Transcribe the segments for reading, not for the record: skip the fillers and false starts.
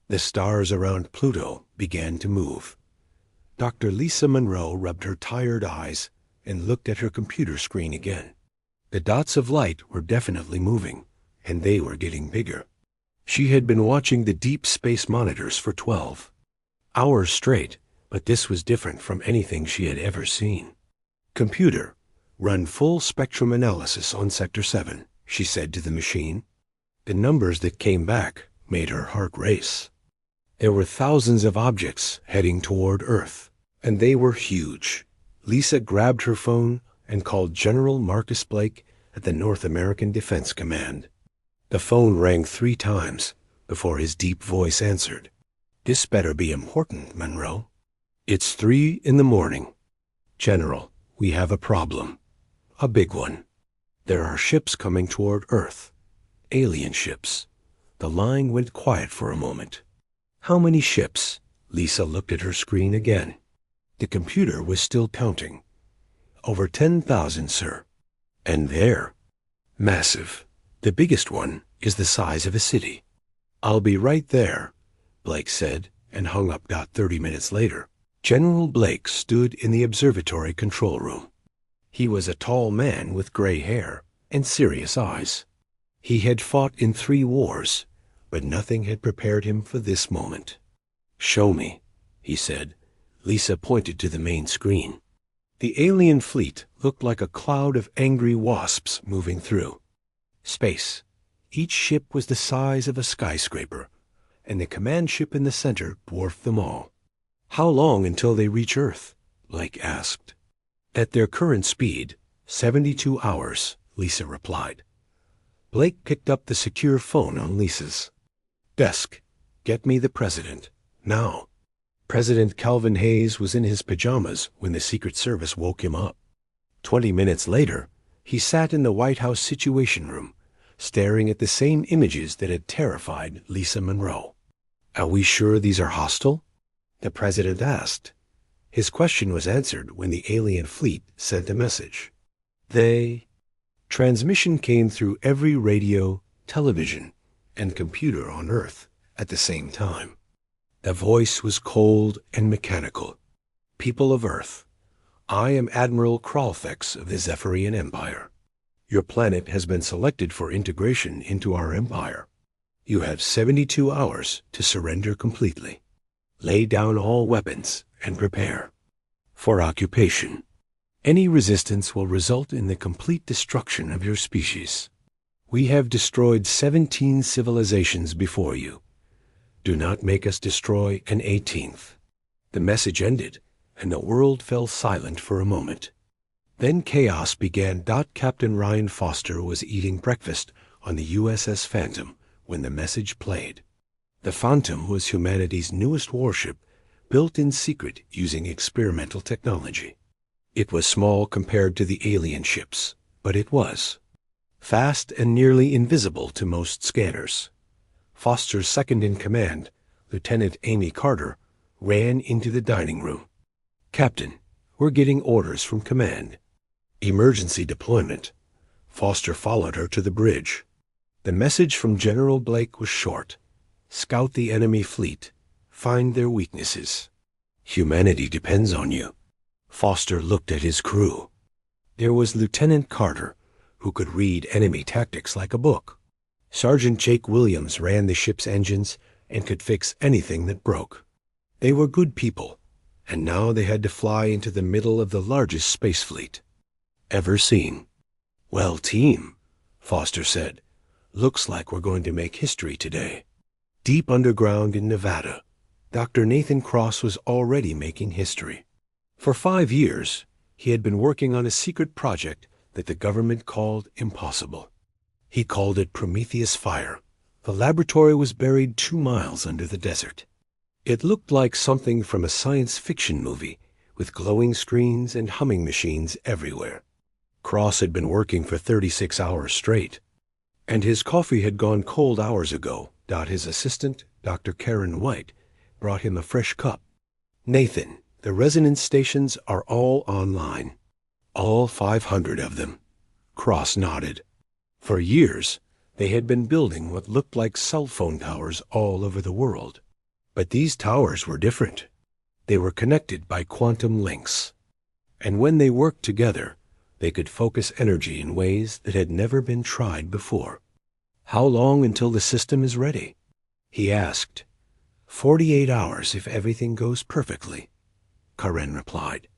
The stars around Pluto began to move. Dr. Lisa Monroe rubbed her tired eyes and looked at her computer screen again. The dots of light were definitely moving, and they were getting bigger. She had been watching the deep space monitors for 12 hours straight, but this was different from anything she had ever seen. "Computer, run full spectrum analysis on Sector 7, she said to the machine. The numbers that came back made her heart race. There were thousands of objects heading toward Earth, and they were huge. Lisa grabbed her phone and called General Marcus Blake at the North American Defense Command. The phone rang 3 times before his deep voice answered. "This better be important, Monroe." "It's 3 in the morning. General, we have a problem. A big one. There are ships coming toward Earth. Alien ships." The line went quiet for a moment. "How many ships?" Lisa looked at her screen again. The computer was still counting. "Over 10,000, sir." "And they're massive. The biggest one is the size of a city." "I'll be right there," Blake said, and hung up. 30 minutes later, General Blake stood in the observatory control room. He was a tall man with gray hair and serious eyes. He had fought in 3 wars, but nothing had prepared him for this moment. "Show me," he said. Lisa pointed to the main screen. The alien fleet looked like a cloud of angry wasps moving through space. Each ship was the size of a skyscraper, and the command ship in the center dwarfed them all. "How long until they reach Earth?" Blake asked. "At their current speed, 72 hours, Lisa replied. Blake picked up the secure phone on Lisa's desk. "Get me the president, now." President Calvin Hayes was in his pajamas when the Secret Service woke him up. 20 minutes later, he sat in the White House Situation Room, staring at the same images that had terrified Lisa Monroe. "Are we sure these are hostile?" the president asked. His question was answered when the alien fleet sent a message. Transmission came through every radio, television, and computer on Earth at the same time. The voice was cold and mechanical. "People of Earth, I am Admiral Kralfex of the Zephyrian Empire. Your planet has been selected for integration into our empire. You have 72 hours to surrender completely. Lay down all weapons and prepare for occupation. Any resistance will result in the complete destruction of your species. We have destroyed 17 civilizations before you. Do not make us destroy an 18th. The message ended, and the world fell silent for a moment. Then chaos began. Captain Ryan Foster was eating breakfast on the USS Phantom when the message played. The Phantom was humanity's newest warship, built in secret using experimental technology. It was small compared to the alien ships, but it was fast and nearly invisible to most scanners. Foster's second-in-command, Lieutenant Amy Carter, ran into the dining room. "Captain, we're getting orders from command. Emergency deployment." Foster followed her to the bridge. The message from General Blake was short. "Scout the enemy fleet. Find their weaknesses. Humanity depends on you." Foster looked at his crew. There was Lieutenant Carter, who could read enemy tactics like a book. Sergeant Jake Williams ran the ship's engines and could fix anything that broke. They were good people, and now they had to fly into the middle of the largest space fleet ever seen. "Well, team," Foster said, "looks like we're going to make history today." Deep underground in Nevada, Dr. Nathan Cross was already making history. For 5 years, he had been working on a secret project that the government called impossible. He called it Prometheus Fire. The laboratory was buried 2 miles under the desert. It looked like something from a science fiction movie, with glowing screens and humming machines everywhere. Cross had been working for 36 hours straight, and his coffee had gone cold hours ago. His assistant, Dr. Karen White, brought him a fresh cup. "Nathan, the resonance stations are all online. All 500 of them." Cross nodded. For years, they had been building what looked like cell phone towers all over the world. But these towers were different. They were connected by quantum links. And when they worked together, they could focus energy in ways that had never been tried before. "How long until the system is ready?" he asked. 48 hours if everything goes perfectly," Karen replied.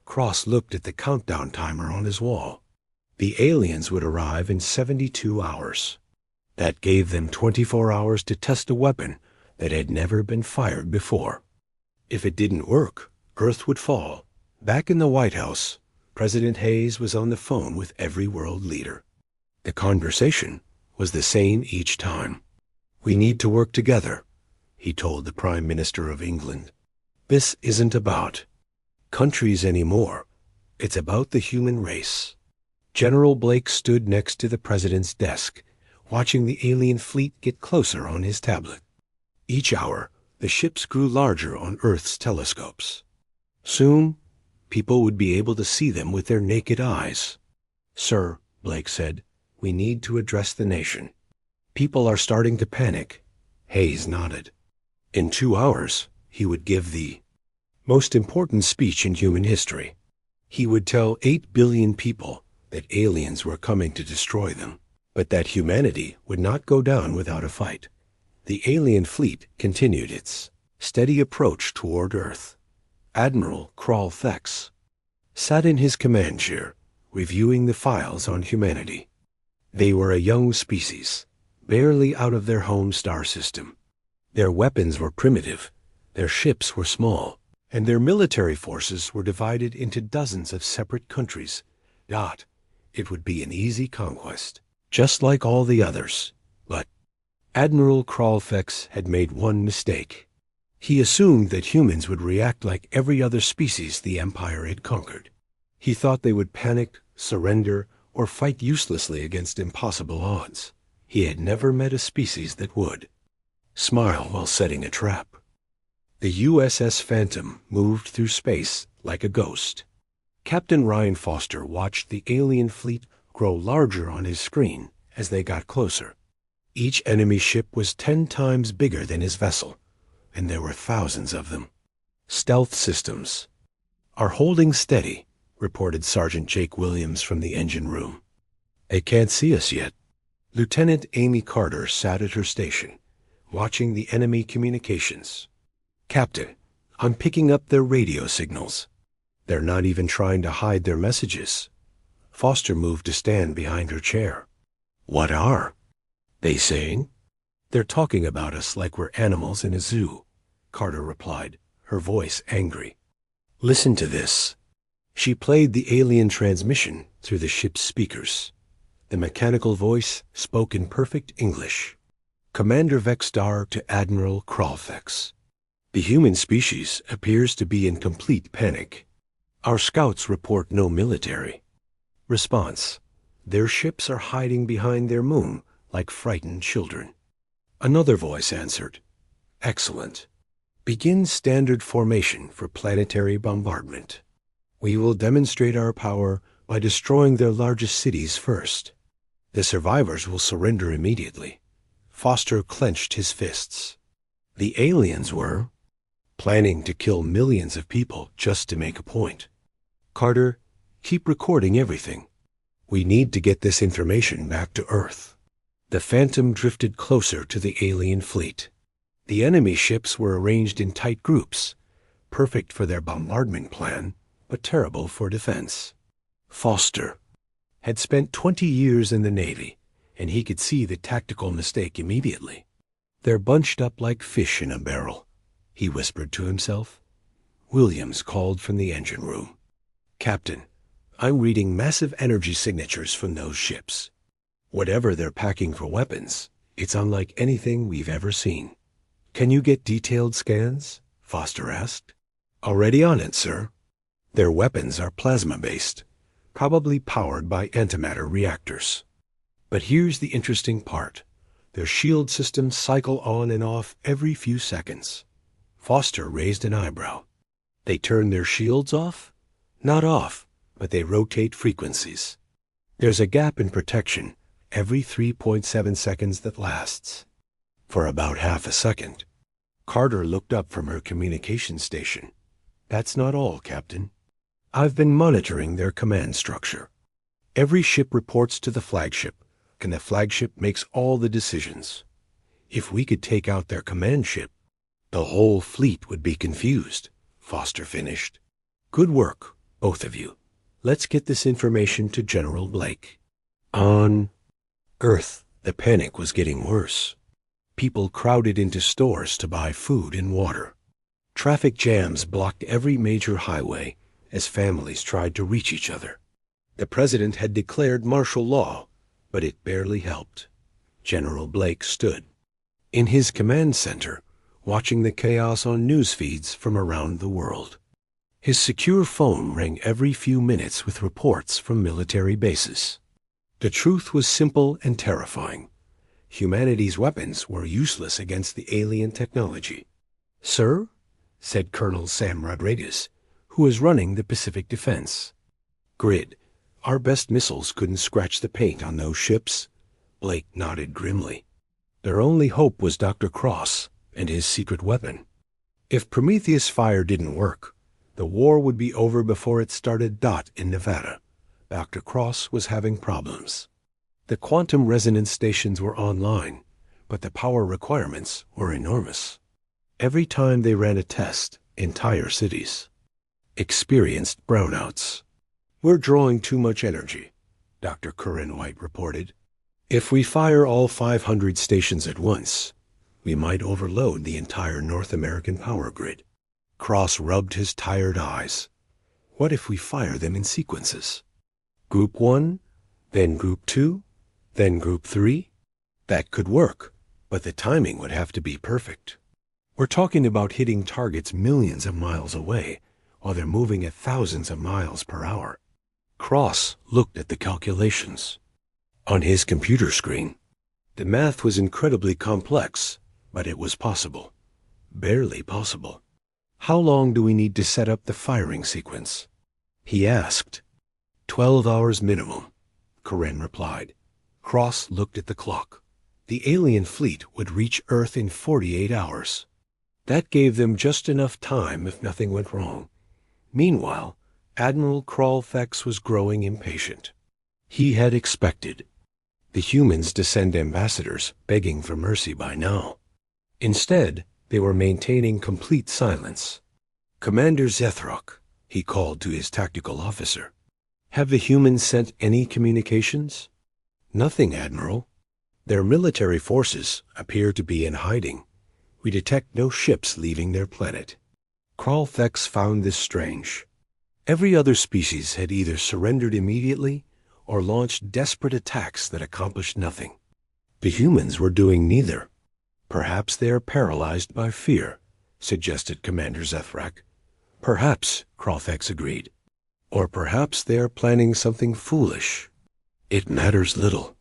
Cross looked at the countdown timer on his wall. The aliens would arrive in 72 hours. That gave them 24 hours to test a weapon that had never been fired before. If it didn't work, Earth would fall. Back in the White House, President Hayes was on the phone with every world leader. The conversation was the same each time. "We need to work together," he told the Prime Minister of England. "This isn't about countries anymore. It's about the human race." General Blake stood next to the president's desk, watching the alien fleet get closer on his tablet. Each hour, the ships grew larger on Earth's telescopes. Soon, people would be able to see them with their naked eyes. "Sir," Blake said, "we need to address the nation. People are starting to panic." Hayes nodded. In 2 hours, he would give the most important speech in human history. He would tell 8 billion people that aliens were coming to destroy them, but that humanity would not go down without a fight. The alien fleet continued its steady approach toward Earth. Admiral Krall Thex sat in his command chair, reviewing the files on humanity. They were a young species, barely out of their home star system. Their weapons were primitive, their ships were small, and their military forces were divided into dozens of separate countries. It would be an easy conquest, just like all the others. But Admiral Krall Thex had made one mistake. He assumed that humans would react like every other species the Empire had conquered. He thought they would panic, surrender, or fight uselessly against impossible odds. He had never met a species that would smile while setting a trap. The USS Phantom moved through space like a ghost. Captain Ryan Foster watched the alien fleet grow larger on his screen as they got closer. Each enemy ship was 10 times bigger than his vessel, and there were thousands of them. "Stealth systems are holding steady," reported Sergeant Jake Williams from the engine room. "They can't see us yet." Lieutenant Amy Carter sat at her station, watching the enemy communications. "Captain, I'm picking up their radio signals. They're not even trying to hide their messages." Foster moved to stand behind her chair. "What are they saying?" "They're talking about us like we're animals in a zoo," Carter replied, her voice angry. "Listen to this." She played the alien transmission through the ship's speakers. The mechanical voice spoke in perfect English. "Commander Vexstar to Admiral Krall Thex. The human species appears to be in complete panic. Our scouts report no military response. Their ships are hiding behind their moon like frightened children." Another voice answered. "Excellent. Begin standard formation for planetary bombardment. We will demonstrate our power by destroying their largest cities first. The survivors will surrender immediately." Foster clenched his fists. The aliens were planning to kill millions of people just to make a point. "Carter, keep recording everything. We need to get this information back to Earth." The Phantom drifted closer to the alien fleet. The enemy ships were arranged in tight groups, perfect for their bombardment plan, but terrible for defense. Foster had spent 20 years in the Navy, and he could see the tactical mistake immediately. "They're bunched up like fish in a barrel," he whispered to himself. Williams called from the engine room. "Captain, I'm reading massive energy signatures from those ships. Whatever they're packing for weapons, it's unlike anything we've ever seen." "Can you get detailed scans?" Foster asked. "Already on it, sir. Their weapons are plasma-based, probably powered by antimatter reactors. But here's the interesting part. Their shield systems cycle on and off every few seconds." Foster raised an eyebrow. "They turn their shields off?" "Not off, but they rotate frequencies. There's a gap in protection every 3.7 seconds that lasts for about half a second. Carter looked up from her communication station. That's not all, Captain. I've been monitoring their command structure. Every ship reports to the flagship, and the flagship makes all the decisions. If we could take out their command ship, the whole fleet would be confused, Foster finished. Good work, both of you. Let's get this information to General Blake. On Earth, the panic was getting worse. People crowded into stores to buy food and water. Traffic jams blocked every major highway as families tried to reach each other. The president had declared martial law, but it barely helped. General Blake stood in his command center, watching the chaos on news feeds from around the world. His secure phone rang every few minutes with reports from military bases. The truth was simple and terrifying. Humanity's weapons were useless against the alien technology. "Sir," said Colonel Sam Rodriguez, who was running the Pacific Defense. "Grid, our best missiles couldn't scratch the paint on those ships." Blake nodded grimly. Their only hope was Dr. Cross and his secret weapon. If Prometheus fire didn't work, the war would be over before it started. In Nevada, Dr. Cross was having problems. The quantum resonance stations were online, but the power requirements were enormous. Every time they ran a test, entire cities experienced brownouts. "We're drawing too much energy," Dr. Corinne White reported. "If we fire all 500 stations at once, we might overload the entire North American power grid." Cross rubbed his tired eyes. "What if we fire them in sequences? Group 1, then Group 2, then Group 3? That could work, but the timing would have to be perfect. We're talking about hitting targets millions of miles away, while they're moving at thousands of miles per hour." Cross looked at the calculations on his computer screen. The math was incredibly complex, but it was possible. Barely possible. "How long do we need to set up the firing sequence?" he asked. 12 hours minimum," Corinne replied. Cross looked at the clock. The alien fleet would reach Earth in 48 hours. That gave them just enough time if nothing went wrong. Meanwhile, Admiral Kralfex was growing impatient. He had expected the humans to send ambassadors begging for mercy by now. Instead, they were maintaining complete silence. "Commander Zethrock," he called to his tactical officer. "Have the humans sent any communications?" "Nothing, Admiral. Their military forces appear to be in hiding. We detect no ships leaving their planet." Kralfex found this strange. Every other species had either surrendered immediately or launched desperate attacks that accomplished nothing. The humans were doing neither. "Perhaps they are paralyzed by fear," suggested Commander Zethrak. "Perhaps," Kralfex agreed. "Or perhaps they are planning something foolish. It matters little.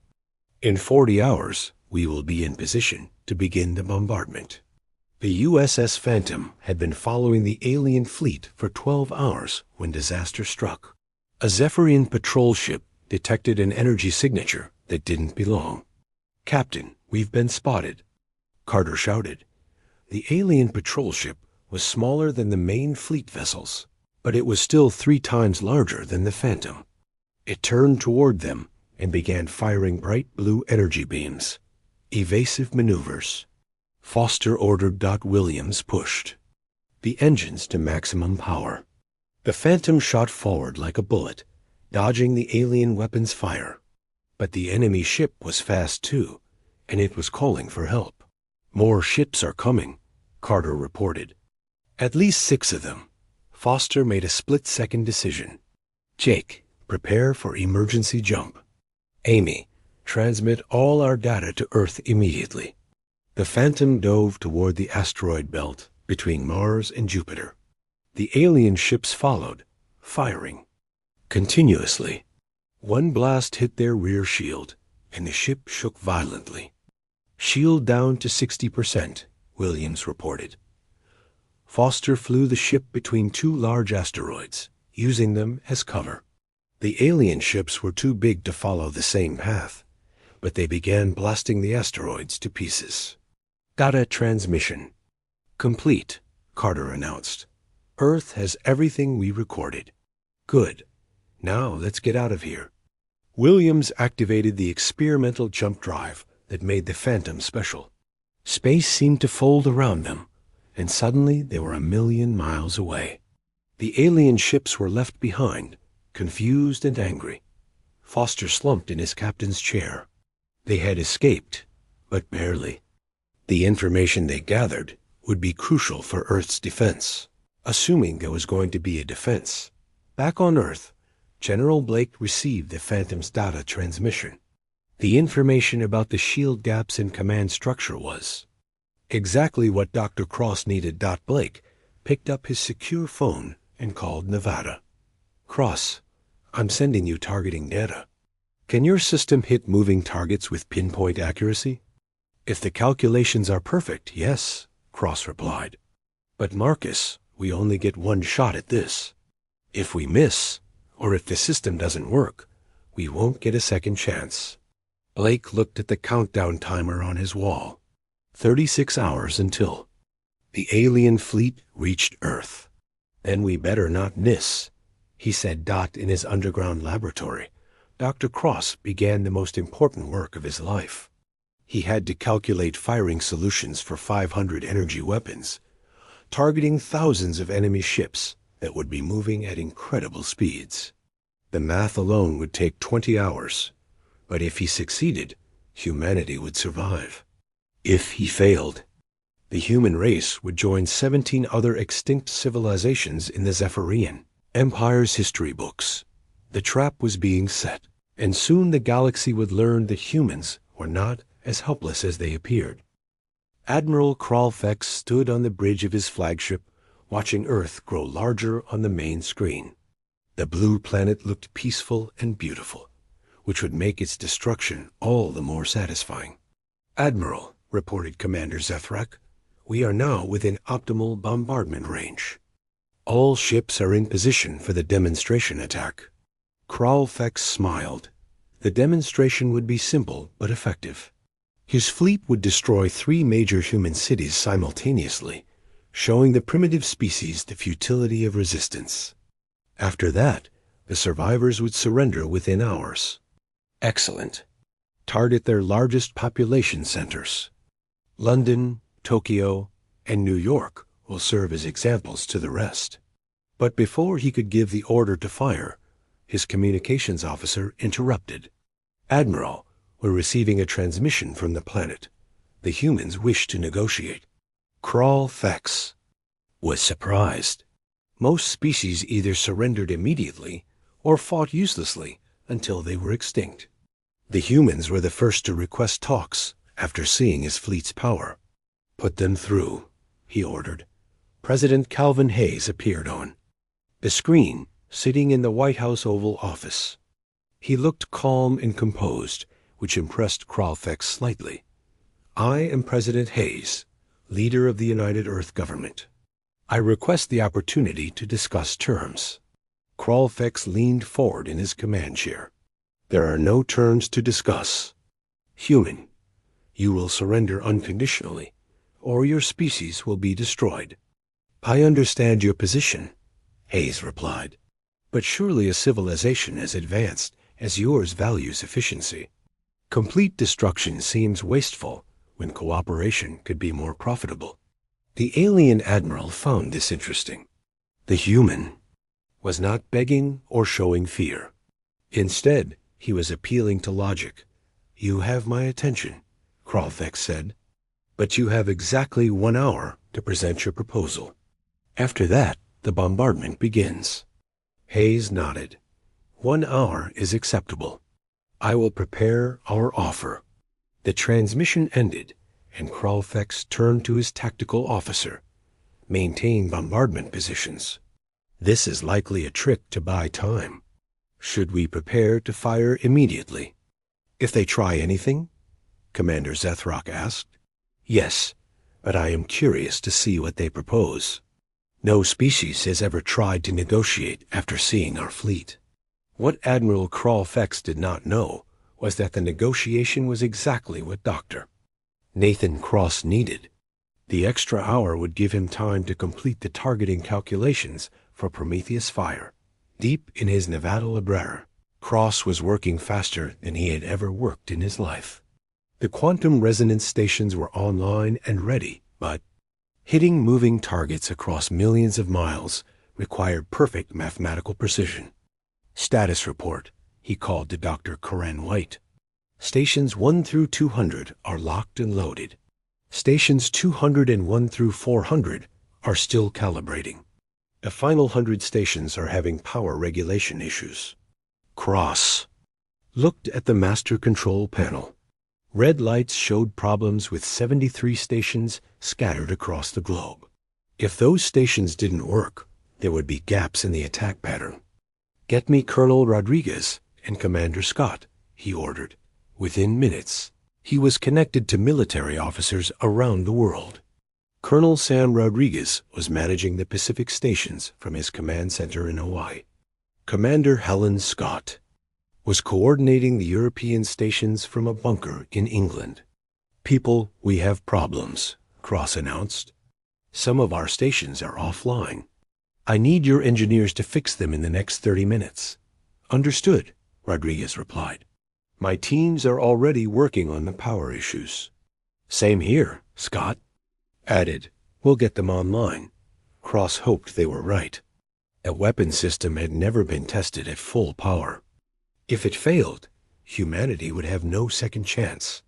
In 40 hours, we will be in position to begin the bombardment." The USS Phantom had been following the alien fleet for 12 hours when disaster struck. A Zephyrian patrol ship detected an energy signature that didn't belong. "Captain, we've been spotted," Carter shouted. The alien patrol ship was smaller than the main fleet vessels, but it was still 3 times larger than the Phantom. It turned toward them and began firing bright blue energy beams. Evasive maneuvers. Foster ordered. Williams pushed the engines to maximum power. The Phantom shot forward like a bullet, dodging the alien weapons' fire. But the enemy ship was fast too, and it was calling for help. "More ships are coming," Carter reported. "At least 6 of them." Foster made a split-second decision. "Jake, prepare for emergency jump. Amy, transmit all our data to Earth immediately." The Phantom dove toward the asteroid belt between Mars and Jupiter. The alien ships followed, firing continuously. One blast hit their rear shield, and the ship shook violently. "Shield down to 60%, Williams reported. Foster flew the ship between 2 large asteroids, using them as cover. The alien ships were too big to follow the same path, but they began blasting the asteroids to pieces. "Data transmission." Complete, Carter announced. Earth has everything we recorded. Good. Now let's get out of here. Williams activated the experimental jump drive that made the Phantom special. Space seemed to fold around them, and suddenly they were 1,000,000 miles away. The alien ships were left behind, confused and angry. Foster slumped in his captain's chair. They had escaped, but barely. The information they gathered would be crucial for Earth's defense, assuming there was going to be a defense. Back on Earth, General Blake received the Phantom's data transmission. The information about the shield gaps in command structure was exactly what Dr. Cross needed. Blake picked up his secure phone and called Nevada. Cross, I'm sending you targeting data. Can your system hit moving targets with pinpoint accuracy? If the calculations are perfect, yes, Cross replied. But Marcus, we only get one shot at this. If we miss, or if the system doesn't work, we won't get a second chance. Blake looked at the countdown timer on his wall. 36 hours until the alien fleet reached Earth. Then we better not miss, he said. In his underground laboratory, Dr. Cross began the most important work of his life. He had to calculate firing solutions for 500 energy weapons, targeting thousands of enemy ships that would be moving at incredible speeds. The math alone would take 20 hours, but if he succeeded, humanity would survive. If he failed, the human race would join 17 other extinct civilizations in the Zephyrian Empire's history books. The trap was being set, and soon the galaxy would learn that humans were not as helpless as they appeared. Admiral Kralfex stood on the bridge of his flagship, watching Earth grow larger on the main screen. The blue planet looked peaceful and beautiful, which would make its destruction all the more satisfying. Admiral, reported Commander Zethrak, we are now within optimal bombardment range. All ships are in position for the demonstration attack. Kralfex smiled. The demonstration would be simple but effective. His fleet would destroy 3 major human cities simultaneously, showing the primitive species the futility of resistance. After that, the survivors would surrender within hours. Excellent. Target their largest population centers. London, Tokyo, and New York will serve as examples to the rest. But before he could give the order to fire, his communications officer interrupted. Admiral, we're receiving a transmission from the planet. The humans wish to negotiate. Kralfex was surprised. Most species either surrendered immediately or fought uselessly until they were extinct. The humans were the first to request talks after seeing his fleet's power. Put them through, he ordered. President Calvin Hayes appeared on the screen, sitting in the White House Oval Office. He looked calm and composed, which impressed Kralfex slightly. I am President Hayes, leader of the United Earth government. I request the opportunity to discuss terms. Kralfex leaned forward in his command chair. There are no terms to discuss. Human, you will surrender unconditionally, or your species will be destroyed. I understand your position, Hayes replied. But surely a civilization as advanced as yours values efficiency. Complete destruction seems wasteful when cooperation could be more profitable. The alien admiral found this interesting. The human was not begging or showing fear. Instead, he was appealing to logic. You have my attention, Kralfex said, but you have exactly 1 hour to present your proposal. After that, the bombardment begins. Hayes nodded. 1 hour is acceptable. I will prepare our offer. The transmission ended, and Kralfex turned to his tactical officer. Maintain bombardment positions. This is likely a trick to buy time. Should we prepare to fire immediately? If they try anything? Commander Zethrak asked. Yes, but I am curious to see what they propose. No species has ever tried to negotiate after seeing our fleet. What Admiral Kralfex did not know was that the negotiation was exactly what Dr. Nathan Cross needed. The extra hour would give him time to complete the targeting calculations for Prometheus Fire. Deep in his Nevada library, Cross was working faster than he had ever worked in his life. The quantum resonance stations were online and ready, but hitting moving targets across millions of miles required perfect mathematical precision. Status report, he called to Dr. Corinne White. Stations 1 through 200 are locked and loaded. Stations 201 through 400 are still calibrating. The final 100 stations are having power regulation issues. Cross looked at the master control panel. Red lights showed problems with 73 stations scattered across the globe. If those stations didn't work, there would be gaps in the attack pattern. "Get me Colonel Rodriguez and Commander Scott," he ordered. Within minutes, he was connected to military officers around the world. Colonel Sam Rodriguez was managing the Pacific stations from his command center in Hawaii. Commander Helen Scott was coordinating the European stations from a bunker in England. "People, we have problems," Cross announced. "Some of our stations are offline. I need your engineers to fix them in the next 30 minutes. "Understood," Rodriguez replied. "My teams are already working on the power issues." "Same here," Scott added. "We'll get them online." Cross hoped they were right. A weapon system had never been tested at full power. If it failed, humanity would have no second chance.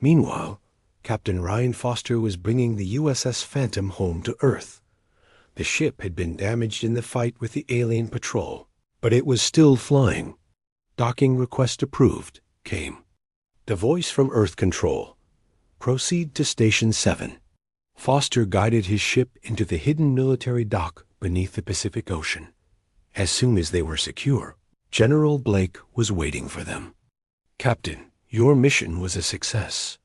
Meanwhile, Captain Ryan Foster was bringing the USS Phantom home to Earth. The ship had been damaged in the fight with the alien patrol, but it was still flying. "Docking request approved," came. The voice from Earth Control. "Proceed to Station 7. Foster guided his ship into the hidden military dock beneath the Pacific Ocean. As soon as they were secure, General Blake was waiting for them. "Captain, your mission was a success.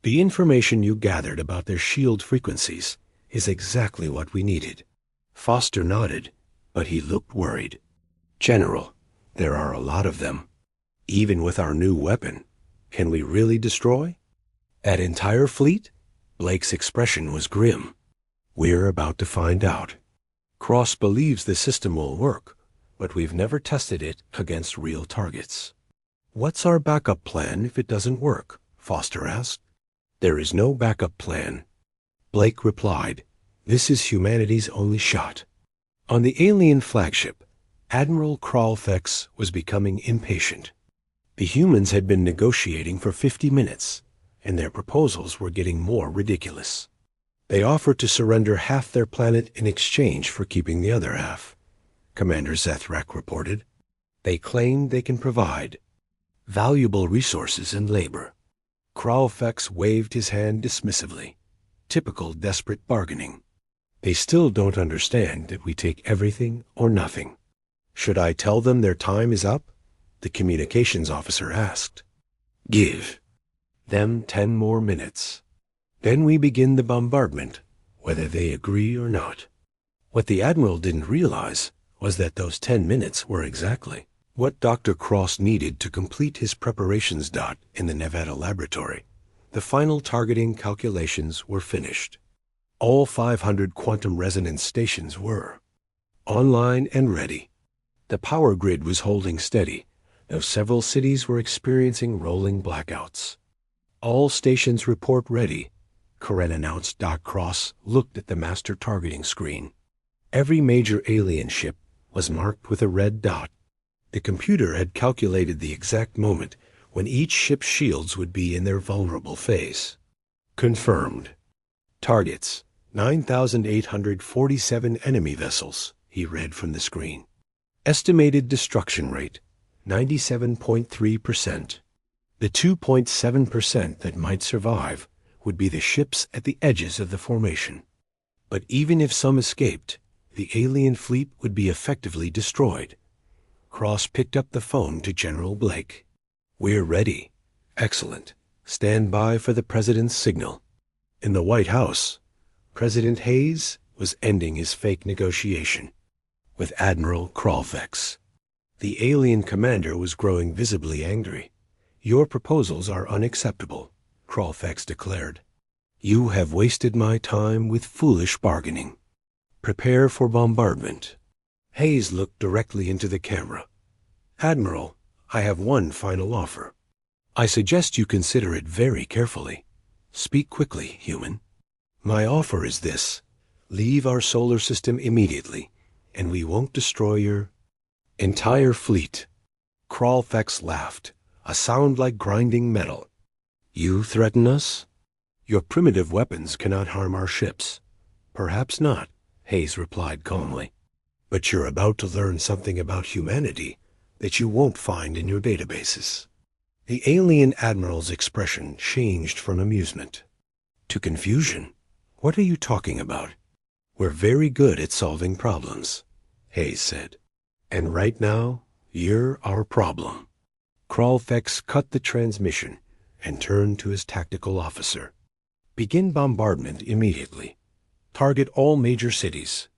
The information you gathered about their shield frequencies is exactly what we needed." Foster nodded, but he looked worried. "General, there are a lot of them. Even with our new weapon, can we really destroy an entire fleet?" Blake's expression was grim. "We're about to find out. Cross believes the system will work, but we've never tested it against real targets." "What's our backup plan if it doesn't work?" Foster asked. "There is no backup plan," Blake replied. "This is humanity's only shot." On the alien flagship, Admiral Kralfex was becoming impatient. The humans had been negotiating for 50 minutes, and their proposals were getting more ridiculous. They offered to surrender half their planet in exchange for keeping the other half, Commander Zethrak reported. They claimed they can provide valuable resources and labor. Kralfex waved his hand dismissively. Typical desperate bargaining. "They still don't understand that we take everything or nothing." "Should I tell them their time is up?" the communications officer asked. "Give them 10 more minutes. Then we begin the bombardment, whether they agree or not." What the Admiral didn't realize was that those 10 minutes were exactly what Dr. Cross needed to complete his preparations. In the Nevada laboratory, the final targeting calculations were finished. All 500 quantum resonance stations were online and ready. The power grid was holding steady, though several cities were experiencing rolling blackouts. "All stations report ready," Corinne announced. Cross looked at the master targeting screen. Every major alien ship was marked with a red dot. The computer had calculated the exact moment when each ship's shields would be in their vulnerable phase. "Confirmed. Targets, 9,847 enemy vessels," he read from the screen. "Estimated destruction rate, 97.3%. The 2.7% that might survive would be the ships at the edges of the formation. But even if some escaped, the alien fleet would be effectively destroyed." Cross picked up the phone to General Blake. "We're ready." "Excellent. Stand by for the President's signal." In the White House, President Hayes was ending his fake negotiation with Admiral Kralfex. The alien commander was growing visibly angry. "Your proposals are unacceptable," Kralfex declared. You have wasted my time with foolish bargaining. Prepare for bombardment. Hayes looked directly into the camera. Admiral, I have one final offer. I suggest you consider it very carefully. Speak quickly, human. My offer is this. Leave our solar system immediately, and we won't destroy your entire fleet. Kralfex laughed, a sound like grinding metal. You threaten us? Your primitive weapons cannot harm our ships. Perhaps not, Hayes replied calmly. But you're about to learn something about humanity that you won't find in your databases. The alien admiral's expression changed from amusement to confusion. What are you talking about? We're very good at solving problems, Hayes said. And right now, you're our problem. Kralfex cut the transmission and turned to his tactical officer. Begin bombardment immediately. Target all major cities.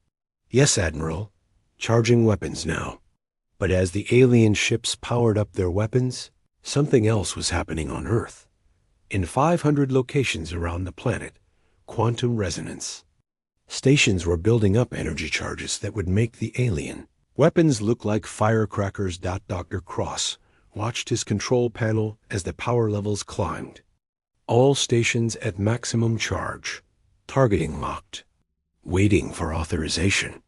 Yes, Admiral. Charging weapons now. But as the alien ships powered up their weapons, something else was happening on Earth. In 500 locations around the planet, quantum resonance. Stations were building up energy charges that would make the alien weapons look like firecrackers. Dr. Cross watched his control panel as the power levels climbed. All stations at maximum charge. Targeting locked. Waiting for authorization.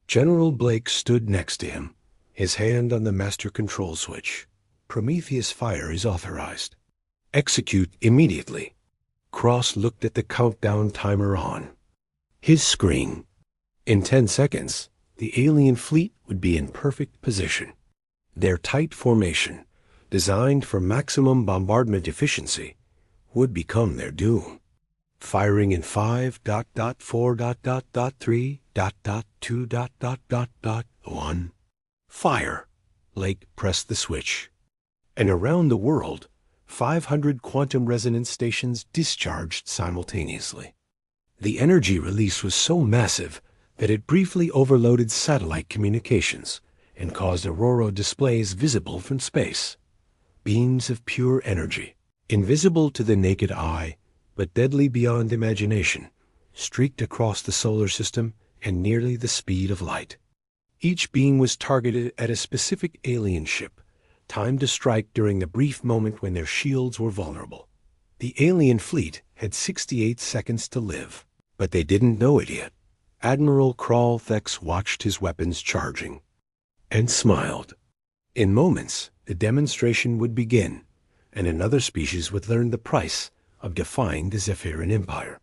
General Blake stood next to him, his hand on the master control switch. Prometheus fire is authorized. Execute immediately. Cross looked at the countdown timer on his screen. In 10 seconds, the alien fleet would be in perfect position. Their tight formation, designed for maximum bombardment efficiency, would become their doom. Firing in 5.4.3.2.1. Fire. Blake pressed the switch. And around the world, 500 quantum resonance stations discharged simultaneously. The energy release was so massive that it briefly overloaded satellite communications and caused aurora displays visible from space. Beams of pure energy, invisible to the naked eye, but deadly beyond imagination, streaked across the solar system at nearly the speed of light. Each beam was targeted at a specific alien ship, timed to strike during the brief moment when their shields were vulnerable. The alien fleet had 68 seconds to live, but they didn't know it yet. Admiral Kralfex watched his weapons charging and smiled. In moments, the demonstration would begin, and another species would learn the price of defying the Zephyrian Empire.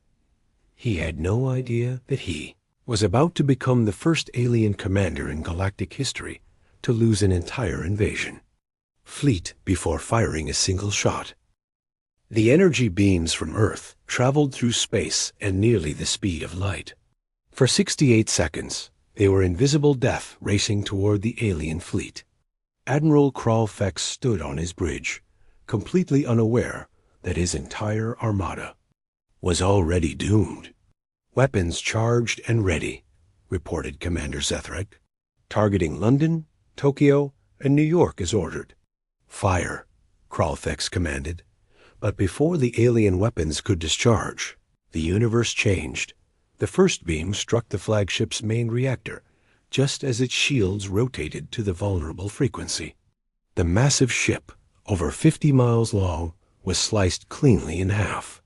He had no idea that he was about to become the first alien commander in galactic history to lose an entire invasion fleet before firing a single shot. The energy beams from Earth traveled through space at nearly the speed of light. For 68 seconds, they were invisible death racing toward the alien fleet. Admiral Kralfex stood on his bridge, completely unaware that his entire armada was already doomed. Weapons charged and ready, reported Commander Zethrak. Targeting London, Tokyo, and New York as ordered. Fire, Kralfex commanded. But before the alien weapons could discharge, the universe changed. The first beam struck the flagship's main reactor, just as its shields rotated to the vulnerable frequency. The massive ship, over 50 miles long, was sliced cleanly in half.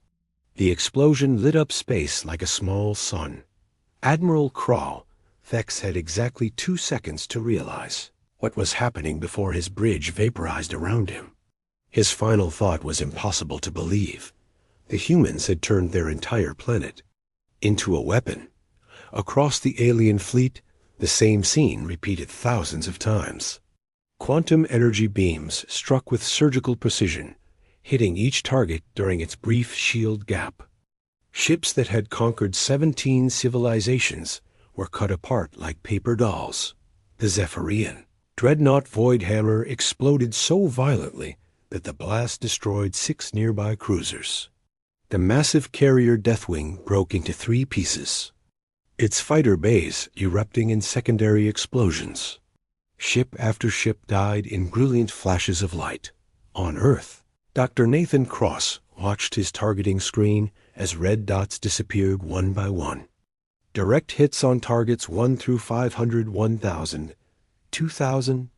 The explosion lit up space like a small sun. Admiral Kralfex had exactly 2 seconds to realize what was happening before his bridge vaporized around him. His final thought was impossible to believe. The humans had turned their entire planet into a weapon. Across the alien fleet, the same scene repeated thousands of times. Quantum energy beams struck with surgical precision, hitting each target during its brief shield gap. Ships that had conquered 17 civilizations were cut apart like paper dolls. The Zephyrian dreadnought Voidhammer exploded so violently that the blast destroyed 6 nearby cruisers. The massive carrier Deathwing broke into 3 pieces, its fighter bays erupting in secondary explosions. Ship after ship died in brilliant flashes of light. On Earth, Dr. Nathan Cross watched his targeting screen as red dots disappeared one by one. Direct hits on targets 1 through 500, 1,000, 2,000.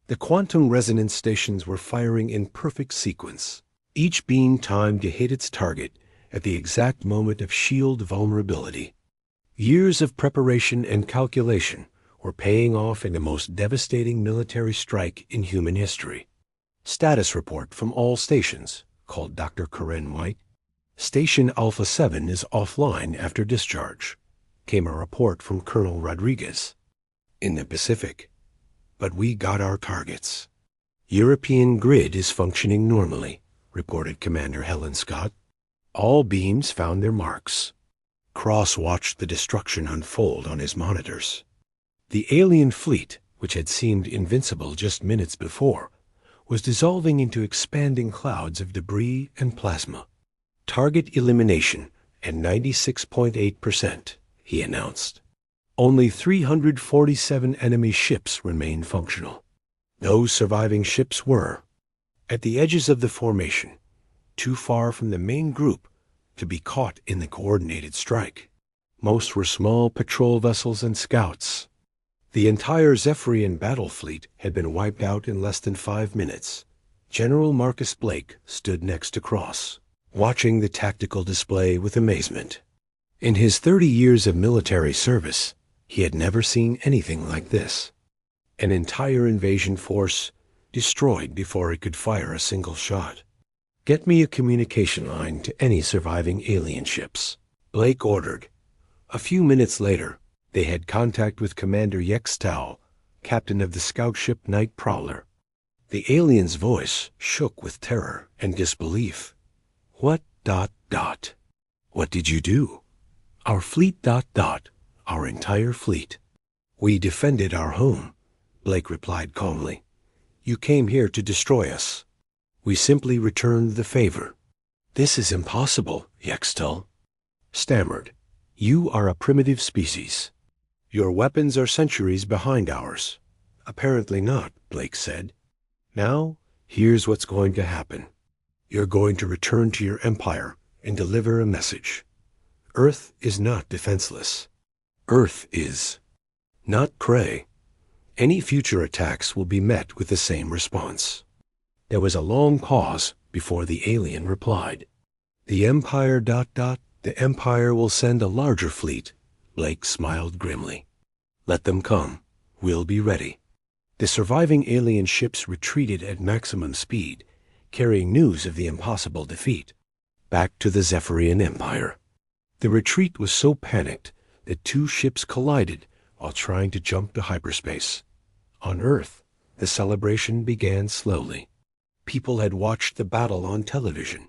The quantum resonance stations were firing in perfect sequence, each beam timed to hit its target at the exact moment of shield vulnerability. Years of preparation and calculation were paying off in the most devastating military strike in human history. Status report from all stations, called Dr. Karen White. Station Alpha 7 is offline after discharge, came a report from Colonel Rodriguez. In the Pacific. But we got our targets. European grid is functioning normally, reported Commander Helen Scott. All beams found their marks. Cross watched the destruction unfold on his monitors. The alien fleet, which had seemed invincible just minutes before, was dissolving into expanding clouds of debris and plasma. Target elimination at 96.8%, he announced. Only 347 enemy ships remained functional. Those surviving ships were at the edges of the formation, too far from the main group to be caught in the coordinated strike. Most were small patrol vessels and scouts. The entire Zephyrian battle fleet had been wiped out in less than 5 minutes. General Marcus Blake stood next to Cross, watching the tactical display with amazement. In his 30 years of military service, he had never seen anything like this. An entire invasion force destroyed before it could fire a single shot. Get me a communication line to any surviving alien ships, Blake ordered. A few minutes later, they had contact with Commander Yextal, captain of the scout ship Night Prowler. The alien's voice shook with terror and disbelief. What ... What did you do? Our fleet ... Our entire fleet. We defended our home, Blake replied calmly. You came here to destroy us. We simply returned the favor. This is impossible, Yextal stammered. You are a primitive species. Your weapons are centuries behind ours. Apparently not, Blake said. Now, here's what's going to happen. You're going to return to your empire and deliver a message. Earth is not defenseless. Earth is. Not prey. Any future attacks will be met with the same response. There was a long pause before the alien replied. The Empire ... The Empire will send a larger fleet. Blake smiled grimly. Let them come. We'll be ready. The surviving alien ships retreated at maximum speed, carrying news of the impossible defeat. Back to the Zephyrian Empire. The retreat was so panicked that 2 ships collided while trying to jump to hyperspace. On Earth, the celebration began slowly. People had watched the battle on television,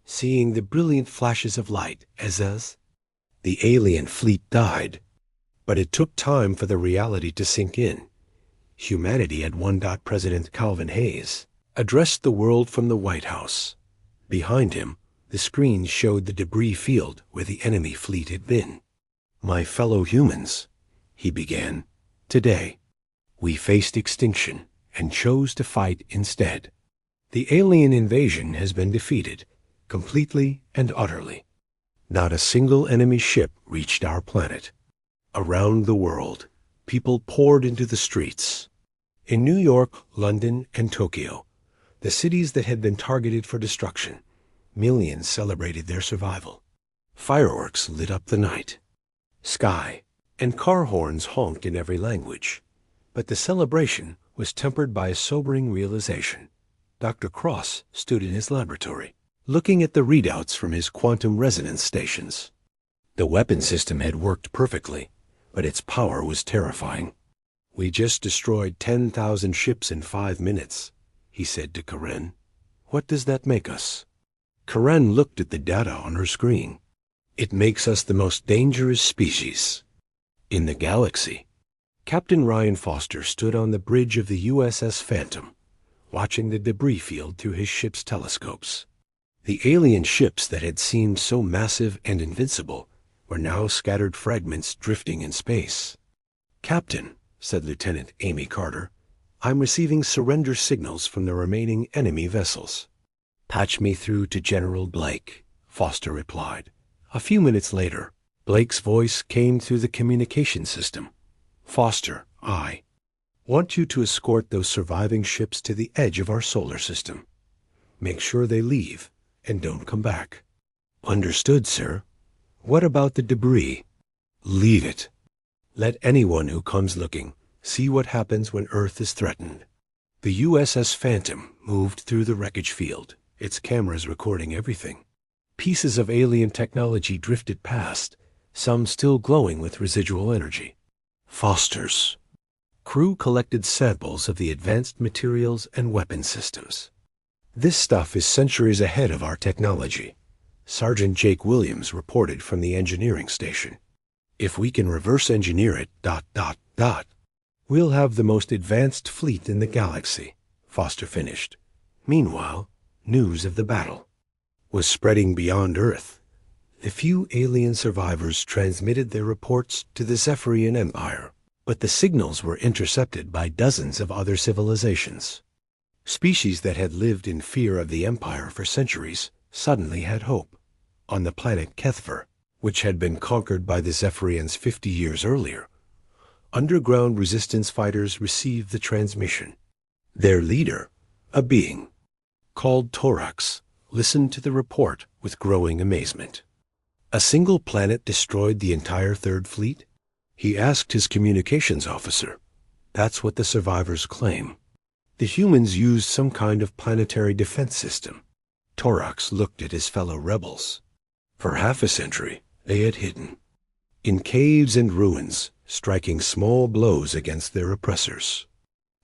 seeing the brilliant flashes of light as the alien fleet died. But it took time for the reality to sink in. Humanity had won. President Calvin Hayes addressed the world from the White House. Behind him, the screen showed the debris field where the enemy fleet had been. My fellow humans, he began, today, we faced extinction and chose to fight instead. The alien invasion has been defeated, completely and utterly. Not a single enemy ship reached our planet. Around the world, people poured into the streets. In New York, London, and Tokyo, the cities that had been targeted for destruction, millions celebrated their survival. Fireworks lit up the night sky, and car horns honked in every language. But the celebration was tempered by a sobering realization. Dr. Cross stood in his laboratory, looking at the readouts from his quantum resonance stations. The weapon system had worked perfectly, but its power was terrifying. We just destroyed 10,000 ships in 5 minutes, he said to Karen. What does that make us? Karen looked at the data on her screen. It makes us the most dangerous species in the galaxy. Captain Ryan Foster stood on the bridge of the USS Phantom, watching the debris field through his ship's telescopes. The alien ships that had seemed so massive and invincible were now scattered fragments drifting in space. Captain, said Lieutenant Amy Carter, I'm receiving surrender signals from the remaining enemy vessels. Patch me through to General Blake, Foster replied. A few minutes later, Blake's voice came through the communication system. Foster, I want you to escort those surviving ships to the edge of our solar system. Make sure they leave and don't come back. Understood, sir. What about the debris? Leave it. Let anyone who comes looking see what happens when Earth is threatened. The USS Phantom moved through the wreckage field, its cameras recording everything. Pieces of alien technology drifted past, some still glowing with residual energy. Foster's. Crew collected samples of the advanced materials and weapon systems. This stuff is centuries ahead of our technology. Sergeant Jake Williams reported from the engineering station. If we can reverse engineer it, we'll have the most advanced fleet in the galaxy, Foster finished. Meanwhile, news of the battle was spreading beyond Earth. The few alien survivors transmitted their reports to the Zephyrian Empire, but the signals were intercepted by dozens of other civilizations. Species that had lived in fear of the Empire for centuries suddenly had hope. On the planet Kethver, which had been conquered by the Zephyrians 50 years earlier, underground resistance fighters received the transmission. Their leader, a being called Torax, listened to the report with growing amazement. A single planet destroyed the entire Third Fleet? He asked his communications officer. That's what the survivors claim. The humans used some kind of planetary defense system. Torax looked at his fellow rebels. For half a century, they had hidden in caves and ruins, striking small blows against their oppressors.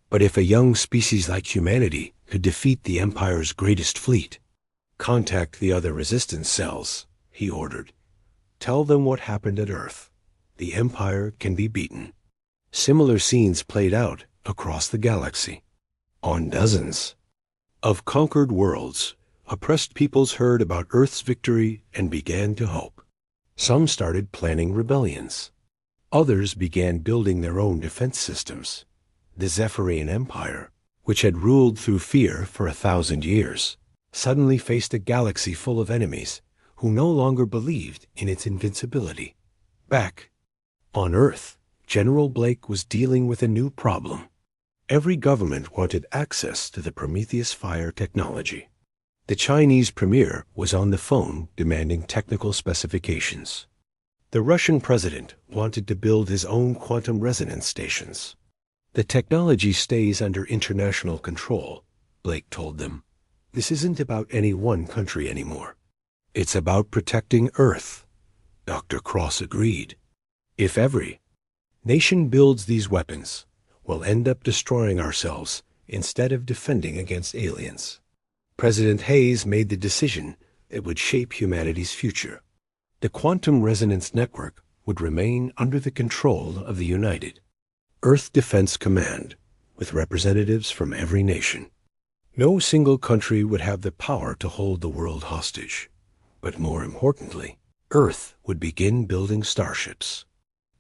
But if a young species like humanity could defeat the Empire's greatest fleet, contact the other resistance cells, he ordered. Tell them what happened at Earth. The Empire can be beaten. Similar scenes played out across the galaxy. On dozens of conquered worlds, oppressed peoples heard about Earth's victory and began to hope. Some started planning rebellions. Others began building their own defense systems. The Zephyrian Empire, which had ruled through fear for 1,000 years, suddenly faced a galaxy full of enemies who no longer believed in its invincibility. Back on Earth, General Blake was dealing with a new problem. Every government wanted access to the Prometheus fire technology. The Chinese premier was on the phone demanding technical specifications. The Russian president wanted to build his own quantum resonance stations. The technology stays under international control, Blake told them. This isn't about any one country anymore. It's about protecting Earth. Dr. Cross agreed. If every nation builds these weapons, we'll end up destroying ourselves instead of defending against aliens. President Hayes made the decision that would shape humanity's future. The Quantum Resonance Network would remain under the control of the United Earth Defense Command, with representatives from every nation. No single country would have the power to hold the world hostage. But more importantly, Earth would begin building starships.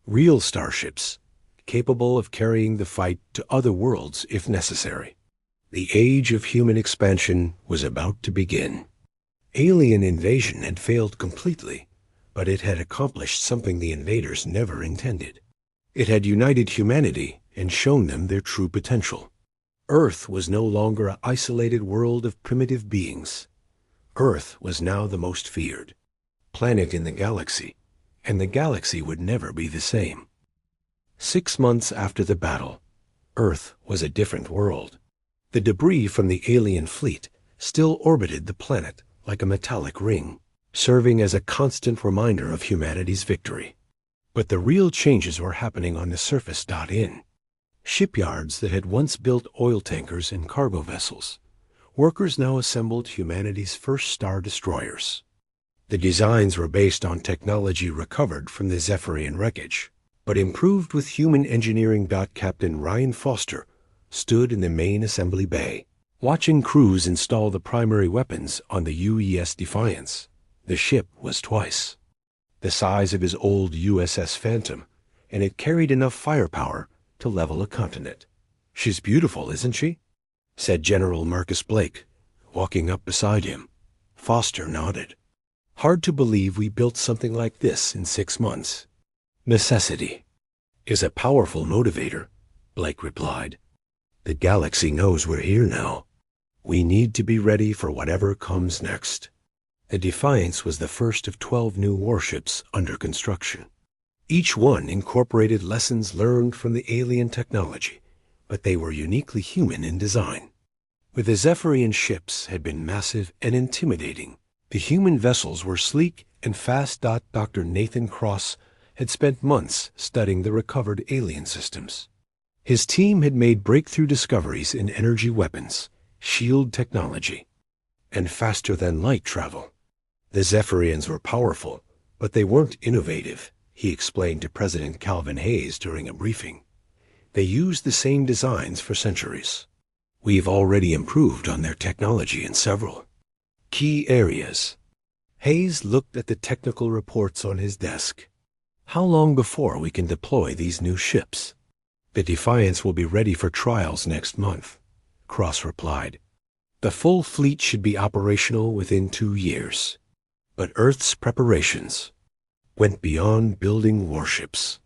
Real starships, capable of carrying the fight to other worlds if necessary. The age of human expansion was about to begin. Alien invasion had failed completely, but it had accomplished something the invaders never intended. It had united humanity and shown them their true potential. Earth was no longer an isolated world of primitive beings. Earth was now the most feared planet in the galaxy, and the galaxy would never be the same. 6 months after the battle, Earth was a different world. The debris from the alien fleet still orbited the planet like a metallic ring, serving as a constant reminder of humanity's victory. But the real changes were happening on the surface. In shipyards that had once built oil tankers and cargo vessels, workers now assembled humanity's first star destroyers. The designs were based on technology recovered from the Zephyrian wreckage, but improved with human engineering. Captain Ryan Foster stood in the main assembly bay, watching crews install the primary weapons on the UES Defiance. The ship was twice the size of his old USS Phantom, and it carried enough firepower to level a continent. "She's beautiful, isn't she?" said General Marcus Blake, walking up beside him. Foster nodded. Hard to believe we built something like this in 6 months. Necessity is a powerful motivator, Blake replied. The galaxy knows we're here now. We need to be ready for whatever comes next. The Defiance was the first of 12 new warships under construction. Each one incorporated lessons learned from the alien technology, but they were uniquely human in design. Where the Zephyrian ships had been massive and intimidating, the human vessels were sleek and fast. Dr. Nathan Cross had spent months studying the recovered alien systems. His team had made breakthrough discoveries in energy weapons, shield technology, and faster-than-light travel. The Zephyrians were powerful, but they weren't innovative, he explained to President Calvin Hayes during a briefing. They used the same designs for centuries. We've already improved on their technology in several key areas. Hayes looked at the technical reports on his desk. How long before we can deploy these new ships? The Defiance will be ready for trials next month, Cross replied. The full fleet should be operational within 2 years. But Earth's preparations went beyond building warships.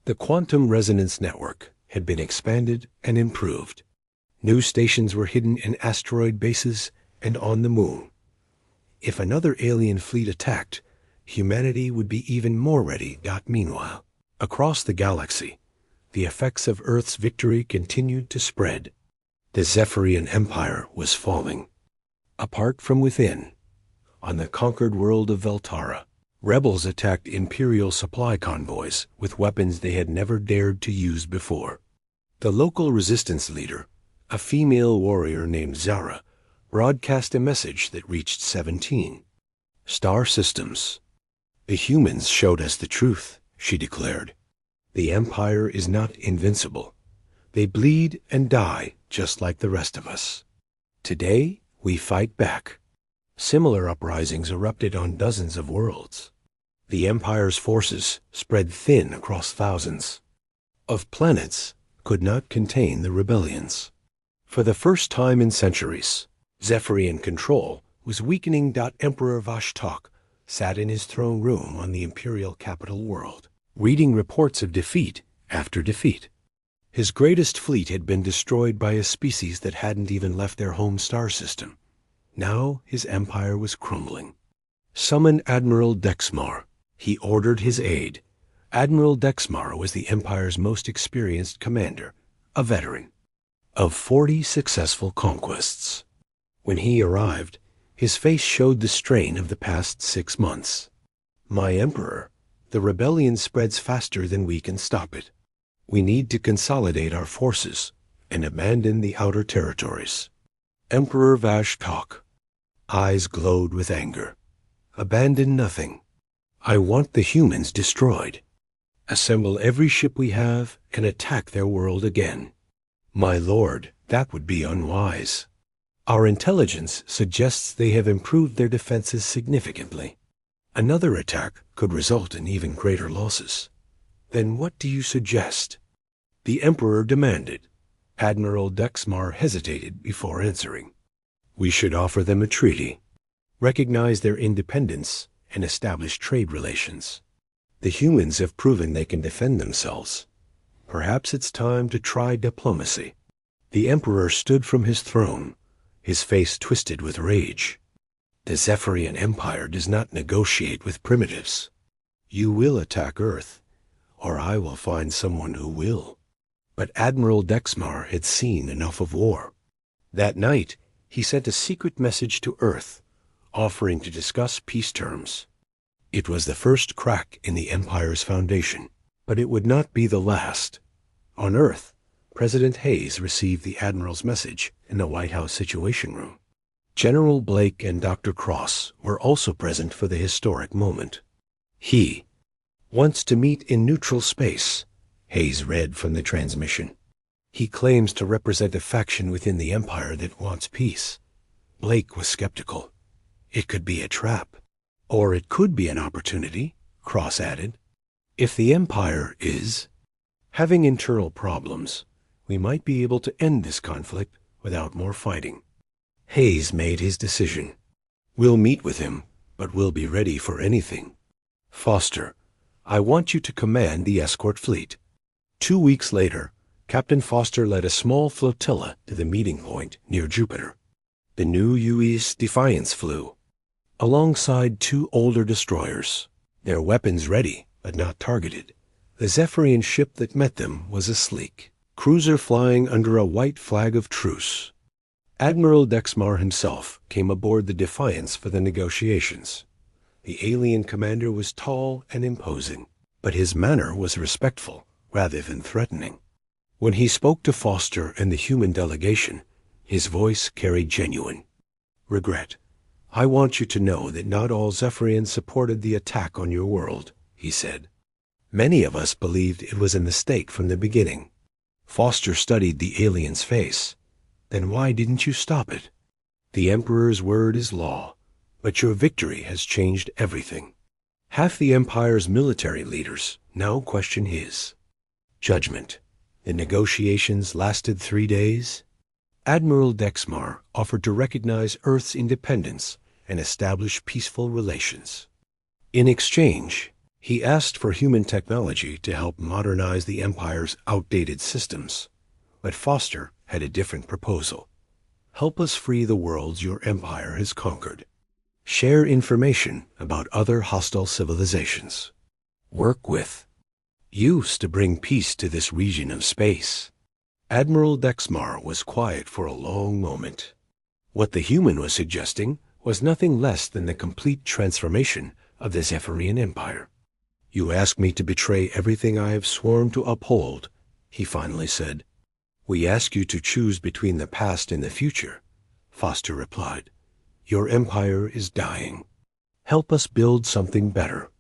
The quantum resonance network had been expanded and improved. New stations were hidden in asteroid bases and on the moon. If another alien fleet attacked, humanity would be even more ready. Meanwhile, across the galaxy, the effects of Earth's victory continued to spread. The Zephyrian Empire was falling. Apart from within, on the conquered world of Veltara, rebels attacked Imperial supply convoys with weapons they had never dared to use before. The local resistance leader, a female warrior named Zara, broadcast a message that reached 17 star systems. The humans showed us the truth, she declared. The Empire is not invincible. They bleed and die just like the rest of us. Today, we fight back. Similar uprisings erupted on dozens of worlds. The Empire's forces spread thin across thousands of planets, could not contain the rebellions. For the first time in centuries, Zephyrian control was weakening. Emperor Vashtok sat in his throne room on the imperial capital world, reading reports of defeat after defeat. His greatest fleet had been destroyed by a species that hadn't even left their home star system. Now his empire was crumbling. Summon Admiral Dexmar. He ordered his aide. Admiral Dexmar was the Empire's most experienced commander, a veteran of 40 successful conquests. When he arrived, his face showed the strain of the past 6 months. My Emperor, the rebellion spreads faster than we can stop it. We need to consolidate our forces and abandon the outer territories. Emperor Vashtok, eyes glowed with anger. Abandon nothing. I want the humans destroyed. Assemble every ship we have and attack their world again. My lord, that would be unwise. Our intelligence suggests they have improved their defenses significantly. Another attack could result in even greater losses. Then what do you suggest? The Emperor demanded. Admiral Dexmar hesitated before answering. We should offer them a treaty, recognize their independence, and establish trade relations. The humans have proven they can defend themselves. Perhaps it's time to try diplomacy. The Emperor stood from his throne, his face twisted with rage. The Zephyrian Empire does not negotiate with primitives. You will attack Earth, or I will find someone who will. But Admiral Dexmar had seen enough of war. That night, he sent a secret message to Earth, offering to discuss peace terms. It was the first crack in the Empire's foundation, but it would not be the last. On Earth, President Hayes received the Admiral's message in the White House Situation Room. General Blake and Dr. Cross were also present for the historic moment. He wants to meet in neutral space, Hayes read from the transmission. He claims to represent a faction within the Empire that wants peace. Blake was skeptical. It could be a trap. Or it could be an opportunity, Cross added. If the Empire is having internal problems, we might be able to end this conflict without more fighting. Hayes made his decision. We'll meet with him, but we'll be ready for anything. Foster, I want you to command the escort fleet." 2 weeks later, Captain Foster led a small flotilla to the meeting point near Jupiter. The new U.S. Defiance flew alongside 2 older destroyers, their weapons ready but not targeted. The Zephyrian ship that met them was a sleek cruiser flying under a white flag of truce. Admiral Dexmar himself came aboard the Defiance for the negotiations. The alien commander was tall and imposing, but his manner was respectful rather than threatening. When he spoke to Foster and the human delegation, his voice carried genuine regret. "I want you to know that not all Zephyrians supported the attack on your world," he said. "Many of us believed it was a mistake from the beginning." Foster studied the alien's face. "Then why didn't you stop it?" "The Emperor's word is law, but your victory has changed everything. Half the Empire's military leaders now question his judgment. The negotiations lasted 3 days. Admiral Dexmar offered to recognize Earth's independence and establish peaceful relations. In exchange, he asked for human technology to help modernize the Empire's outdated systems. But Foster had a different proposal. "Help us free the worlds your Empire has conquered. Share information about other hostile civilizations. Work with use to bring peace to this region of space." Admiral Dexmar was quiet for a long moment. What the human was suggesting was nothing less than the complete transformation of the Zephyrian Empire. "You ask me to betray everything I have sworn to uphold," he finally said. "We ask you to choose between the past and the future," Foster replied. "Your empire is dying. Help us build something better."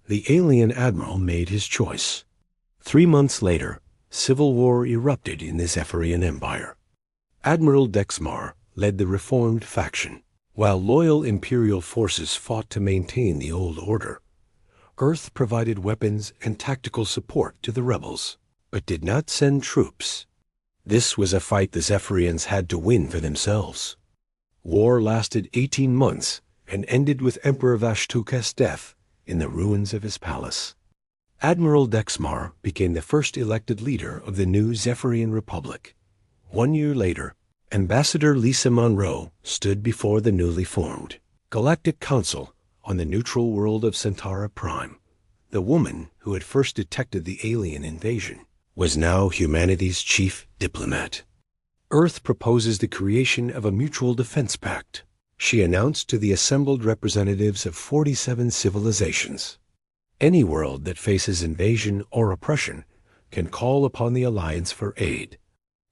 The alien admiral made his choice. 3 months later, civil war erupted in the Zephyrian Empire. Admiral Dexmar led the reformed faction, while loyal Imperial forces fought to maintain the old order. Earth provided weapons and tactical support to the rebels, but did not send troops. This was a fight the Zephyrians had to win for themselves. War lasted 18 months and ended with Emperor Vashtuka's death in the ruins of his palace. Admiral Dexmar became the first elected leader of the new Zephyrian Republic. 1 year later, Ambassador Lisa Monroe stood before the newly formed Galactic Council on the neutral world of Centauri Prime. The woman who had first detected the alien invasion was now humanity's chief diplomat. Earth proposes the creation of a mutual defense pact, she announced to the assembled representatives of 47 civilizations. Any world that faces invasion or oppression can call upon the Alliance for aid.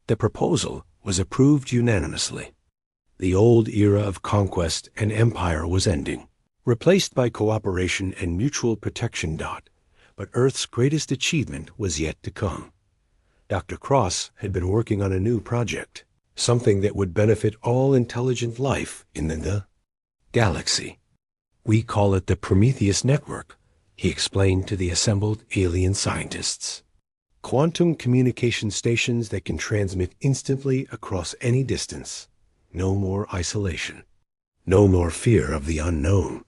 The proposal was approved unanimously. The old era of conquest and empire was ending, replaced by cooperation and mutual protection. But Earth's greatest achievement was yet to come. Dr. Cross had been working on a new project, something that would benefit all intelligent life in the galaxy. "We call it the Prometheus Network," he explained to the assembled alien scientists. "Quantum communication stations that can transmit instantly across any distance. No more isolation. No more fear of the unknown."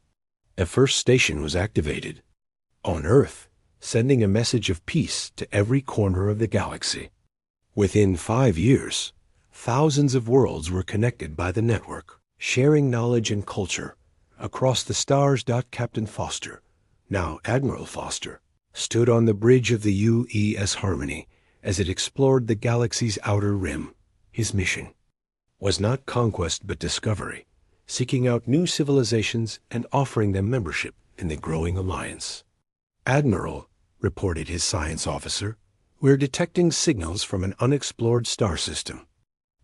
The first station was activated on Earth, sending a message of peace to every corner of the galaxy. Within 5 years, thousands of worlds were connected by the network, sharing knowledge and culture across the stars. Captain Foster, now Admiral Foster, stood on the bridge of the U.S. Harmony as it explored the galaxy's outer rim. His mission was not conquest but discovery, seeking out new civilizations and offering them membership in the growing alliance. "Admiral," reported his science officer, "we're detecting signals from an unexplored star system.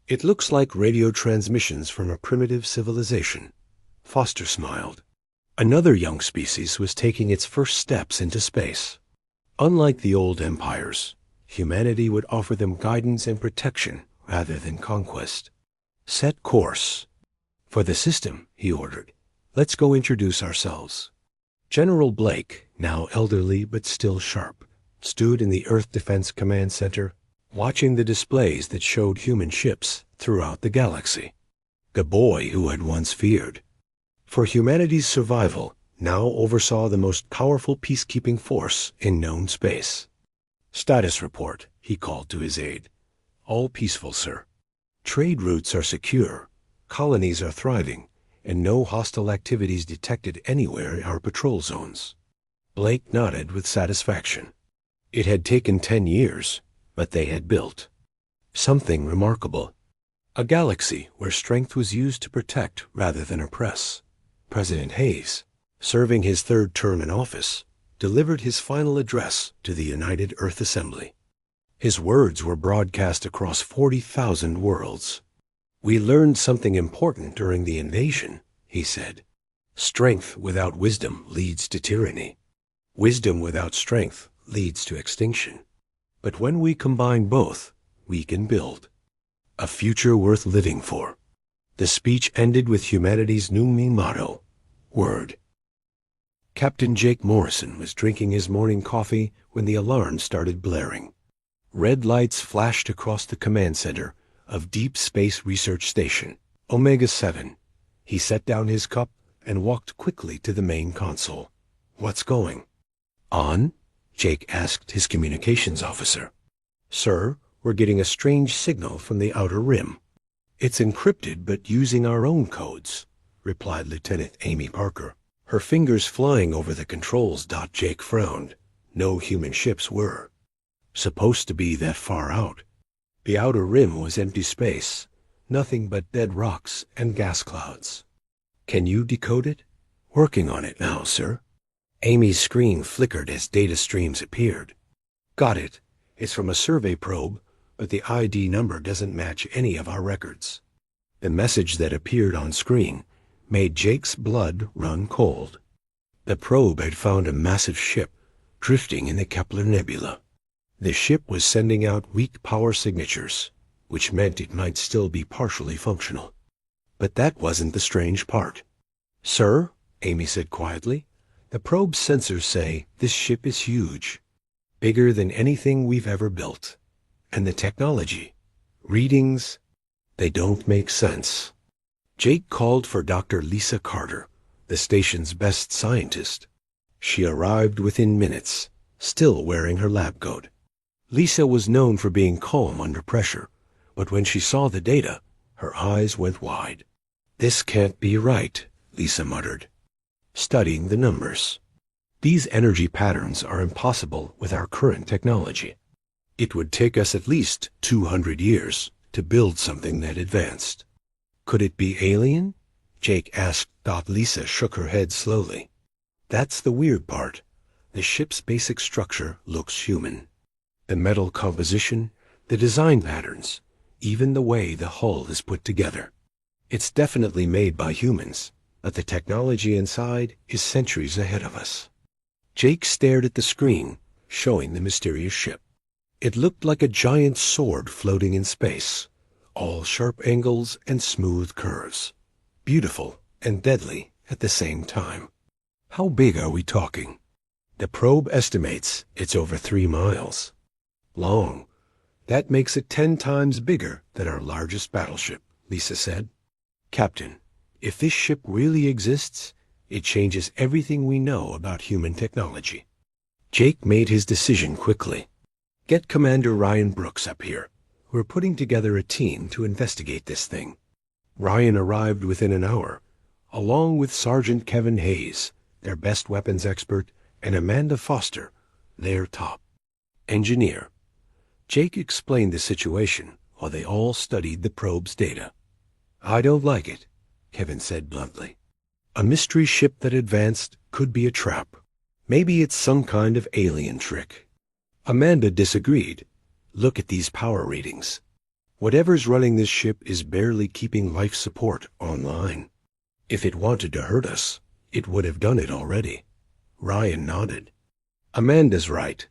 It looks like radio transmissions from a primitive civilization." Foster smiled. Another young species was taking its first steps into space. Unlike the old empires, humanity would offer them guidance and protection rather than conquest. "Set course for the system," he ordered. "Let's go introduce ourselves." General Blake, now elderly but still sharp, stood in the Earth Defense Command Center, watching the displays that showed human ships throughout the galaxy. The boy who had once feared For humanity's survival, now oversaw the most powerful peacekeeping force in known space. Status report, he called to his aide. All peaceful, sir. Trade routes are secure, colonies are thriving, and no hostile activities detected anywhere in our patrol zones. Blake nodded with satisfaction. It had taken 10 years, but they had built something remarkable. A galaxy where strength was used to protect rather than oppress. President Hayes, serving his third term in office, delivered his final address to the United Earth Assembly. His words were broadcast across 40,000 worlds. We learned something important during the invasion, he said. Strength without wisdom leads to tyranny. Wisdom without strength leads to extinction. But when we combine both, we can build a future worth living for. The speech ended with humanity's new motto, Word. Captain Jake Morrison was drinking his morning coffee when the alarm started blaring. Red lights flashed across the command center of Deep Space Research Station, Omega 7. He set down his cup and walked quickly to the main console. What's going on? Jake asked his communications officer. Sir, we're getting a strange signal from the outer rim. It's encrypted but using our own codes, replied Lieutenant Amy Parker, her fingers flying over the controls. Jake frowned. No human ships were supposed to be that far out. The outer rim was empty space, nothing but dead rocks and gas clouds. Can you decode it? Working on it now, sir. Amy's screen flickered as data streams appeared. Got it. It's from a survey probe, but the ID number doesn't match any of our records. The message that appeared on screen made Jake's blood run cold. The probe had found a massive ship drifting in the Kepler Nebula. The ship was sending out weak power signatures, which meant it might still be partially functional. But that wasn't the strange part. Sir, Amy said quietly, the probe's sensors say this ship is huge, bigger than anything we've ever built. And the technology, readings, they don't make sense. Jake called for Dr. Lisa Carter, the station's best scientist. She arrived within minutes, still wearing her lab coat. Lisa was known for being calm under pressure, but when she saw the data, her eyes went wide. This can't be right, Lisa muttered, studying the numbers. These energy patterns are impossible with our current technology. It would take us at least 200 years to build something that advanced. Could it be alien? Jake asked. Lisa shook her head slowly. That's the weird part. The ship's basic structure looks human. The metal composition, the design patterns, even the way the hull is put together. It's definitely made by humans, but the technology inside is centuries ahead of us. Jake stared at the screen, showing the mysterious ship. It looked like a giant sword floating in space, all sharp angles and smooth curves. Beautiful and deadly at the same time. How big are we talking? The probe estimates it's over 3 miles long. That makes it 10 times bigger than our largest battleship, Lisa said. Captain, if this ship really exists, it changes everything we know about human technology. Jake made his decision quickly. Get Commander Ryan Brooks up here. We're putting together a team to investigate this thing. Ryan arrived within an hour, along with Sergeant Kevin Hayes, their best weapons expert, and Amanda Foster, their top engineer. Jake explained the situation while they all studied the probe's data. I don't like it, Kevin said bluntly. A mystery ship that advanced could be a trap. Maybe it's some kind of alien trick. Amanda disagreed. Look at these power readings. Whatever's running this ship is barely keeping life support online. If it wanted to hurt us, it would have done it already. Ryan nodded. Amanda's right.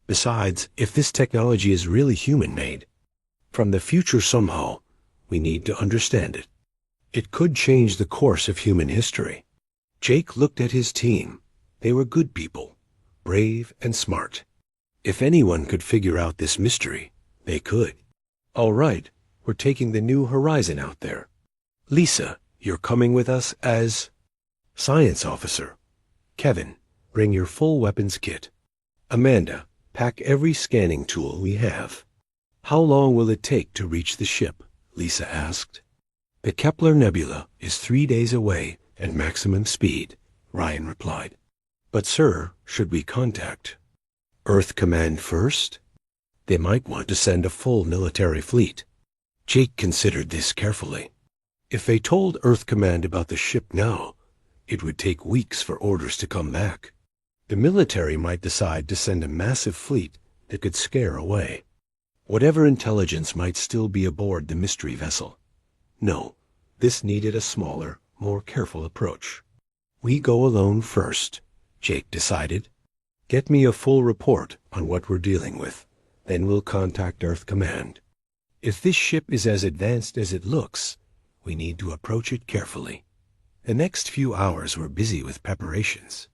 Besides, if this technology is really human-made, from the future somehow, we need to understand it. It could change the course of human history. Jake looked at his team. They were good people, brave and smart. If anyone could figure out this mystery, they could. All right, we're taking the New Horizon out there. Lisa, you're coming with us as Science Officer. Kevin, bring your full weapons kit. Amanda, pack every scanning tool we have. How long will it take to reach the ship? Lisa asked. The Kepler Nebula is 3 days away at maximum speed, Ryan replied. But sir, should we contact Earth Command first? They might want to send a full military fleet. Jake considered this carefully. If they told Earth Command about the ship now, it would take weeks for orders to come back. The military might decide to send a massive fleet that could scare away whatever intelligence might still be aboard the mystery vessel. No, this needed a smaller, more careful approach. We go alone first, Jake decided. Get me a full report on what we're dealing with. Then we'll contact Earth Command. If this ship is as advanced as it looks, we need to approach it carefully. The next few hours were busy with preparations.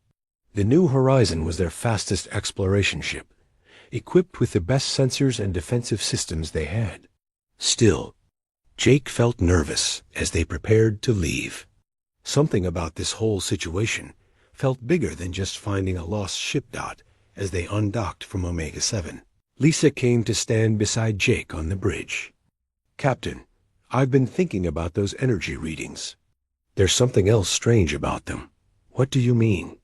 The New Horizon was their fastest exploration ship, equipped with the best sensors and defensive systems they had. Still, Jake felt nervous as they prepared to leave. Something about this whole situation felt bigger than just finding a lost ship dot as they undocked from Omega-7. Lisa came to stand beside Jake on the bridge. Captain, I've been thinking about those energy readings. There's something else strange about them. What do you mean?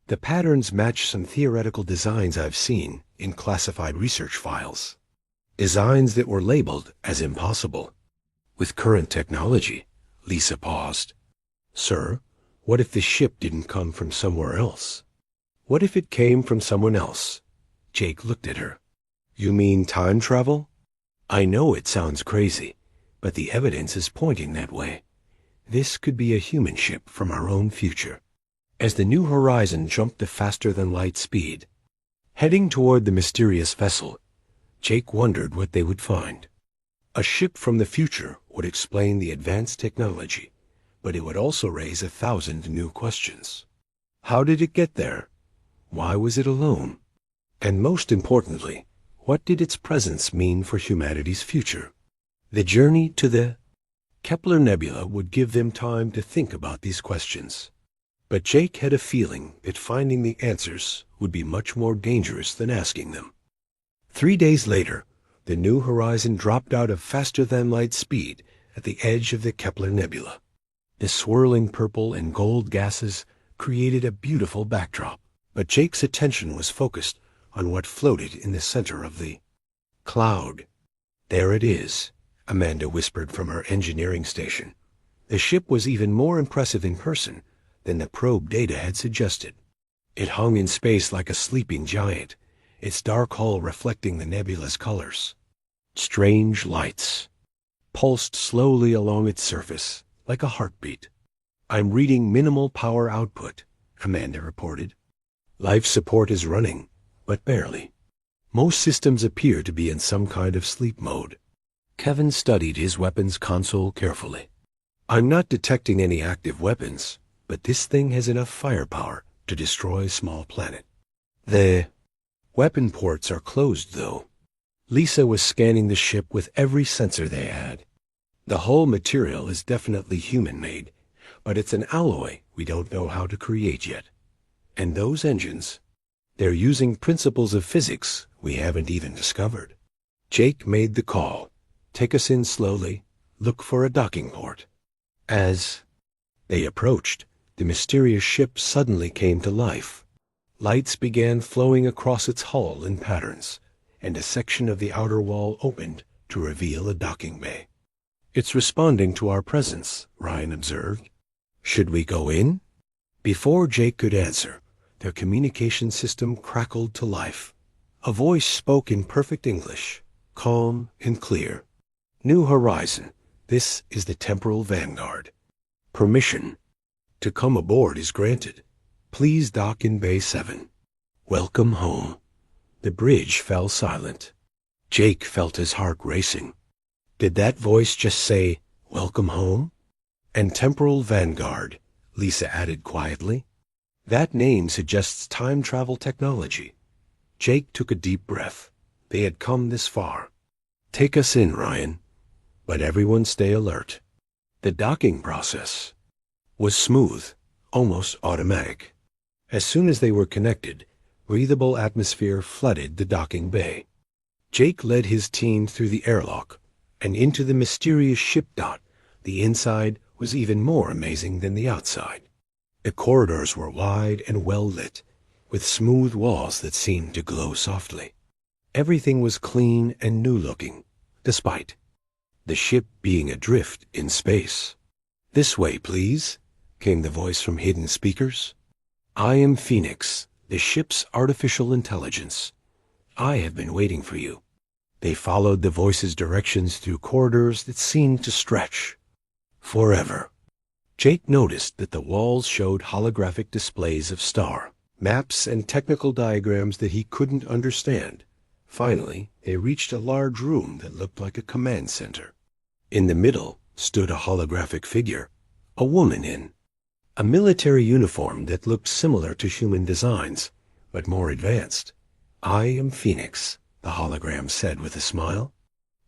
The patterns match some theoretical designs I've seen in classified research files. Designs that were labeled as impossible. With current technology, Lisa paused. Sir, what if the ship didn't come from somewhere else? What if it came from someone else? Jake looked at her. You mean time travel? I know it sounds crazy, but the evidence is pointing that way. This could be a human ship from our own future. As the New Horizon jumped to faster-than-light speed, heading toward the mysterious vessel, Jake wondered what they would find. A ship from the future would explain the advanced technology, but it would also raise 1,000 new questions. How did it get there? Why was it alone? And most importantly, what did its presence mean for humanity's future? The journey to the Kepler Nebula would give them time to think about these questions. But Jake had a feeling that finding the answers would be much more dangerous than asking them. 3 days later, the New Horizon dropped out of faster-than-light speed at the edge of the Kepler Nebula. The swirling purple and gold gases created a beautiful backdrop, but Jake's attention was focused on what floated in the center of the cloud. There it is, Amanda whispered from her engineering station. The ship was even more impressive in person than the probe data had suggested. It hung in space like a sleeping giant, its dark hull reflecting the nebula's colors. Strange lights pulsed slowly along its surface, like a heartbeat. I'm reading minimal power output, Amanda reported. Life support is running, but barely. Most systems appear to be in some kind of sleep mode. Kevin studied his weapons console carefully. I'm not detecting any active weapons, but this thing has enough firepower to destroy a small planet. The weapon ports are closed, though. Lisa was scanning the ship with every sensor they had. The hull material is definitely human-made, but it's an alloy we don't know how to create yet. And those engines, they're using principles of physics we haven't even discovered. Jake made the call. Take us in slowly. Look for a docking port. As they approached, the mysterious ship suddenly came to life. Lights began flowing across its hull in patterns, and a section of the outer wall opened to reveal a docking bay. It's responding to our presence, Ryan observed. Should we go in? Before Jake could answer, their communication system crackled to life. A voice spoke in perfect English, calm and clear. New Horizon, this is the Temporal Vanguard. Permission to come aboard is granted. Please dock in Bay 7. Welcome home. The bridge fell silent. Jake felt his heart racing. Did that voice just say, welcome home? And Temporal Vanguard, Lisa added quietly. That name suggests time travel technology. Jake took a deep breath. They had come this far. Take us in, Ryan. But everyone stay alert. The docking process was smooth, almost automatic. As soon as they were connected, breathable atmosphere flooded the docking bay. Jake led his team through the airlock and into the mysterious ship. The inside was even more amazing than the outside. The corridors were wide and well lit, with smooth walls that seemed to glow softly. Everything was clean and new-looking, despite the ship being adrift in space. "This way, please," came the voice from hidden speakers. "I am Phoenix, the ship's artificial intelligence. I have been waiting for you." They followed the voice's directions through corridors that seemed to stretch forever. Jake noticed that the walls showed holographic displays of star maps and technical diagrams that he couldn't understand. Finally, they reached a large room that looked like a command center. In the middle stood a holographic figure, a woman in a military uniform that looked similar to human designs, but more advanced. "I am Phoenix," the hologram said with a smile.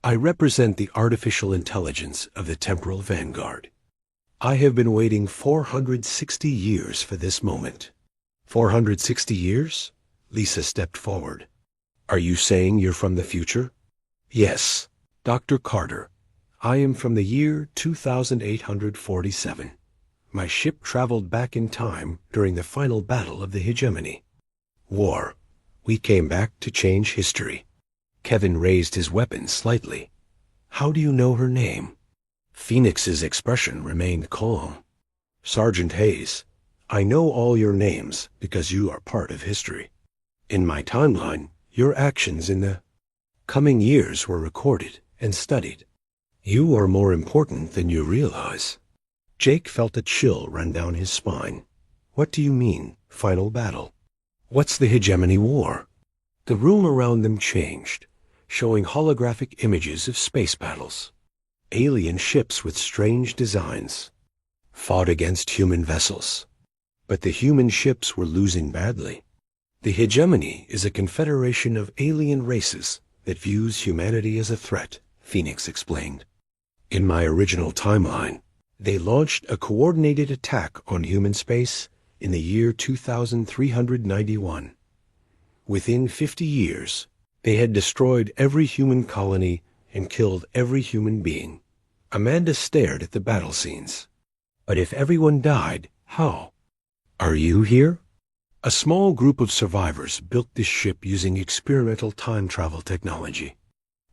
"I represent the artificial intelligence of the Temporal Vanguard. I have been waiting 460 years for this moment." 460 years? Lisa stepped forward. "Are you saying you're from the future?" "Yes, Dr. Carter. I am from the year 2847. My ship traveled back in time during the final battle of the hegemony. War. We came back to change history." Kevin raised his weapon slightly. "How do you know her name?" Phoenix's expression remained calm. "Sergeant Hayes, I know all your names because you are part of history. In my timeline, your actions in the coming years were recorded and studied. You are more important than you realize." Jake felt a chill run down his spine. "What do you mean, final battle? What's the hegemony war?" The room around them changed, showing holographic images of space battles. Alien ships with strange designs fought against human vessels. But the human ships were losing badly. The hegemony is a confederation of alien races that views humanity as a threat, Phoenix explained. In my original timeline, they launched a coordinated attack on human space in the year 2391. Within 50 years, they had destroyed every human colony and killed every human being. Amanda stared at the battle scenes. "But if everyone died, how? Are you here?" A small group of survivors built this ship using experimental time travel technology.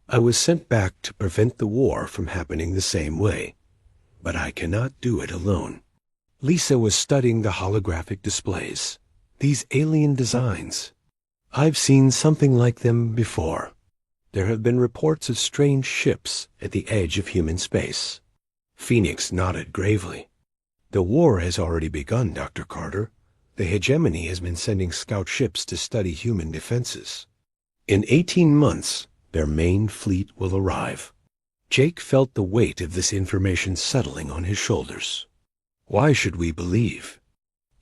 I was sent back to prevent the war from happening the same way, but I cannot do it alone. Lisa was studying the holographic displays, these alien designs. I've seen something like them before. There have been reports of strange ships at the edge of human space. Phoenix nodded gravely. The war has already begun, Dr. Carter. The hegemony has been sending scout ships to study human defenses. In 18 months, their main fleet will arrive. Jake felt the weight of this information settling on his shoulders. Why should we believe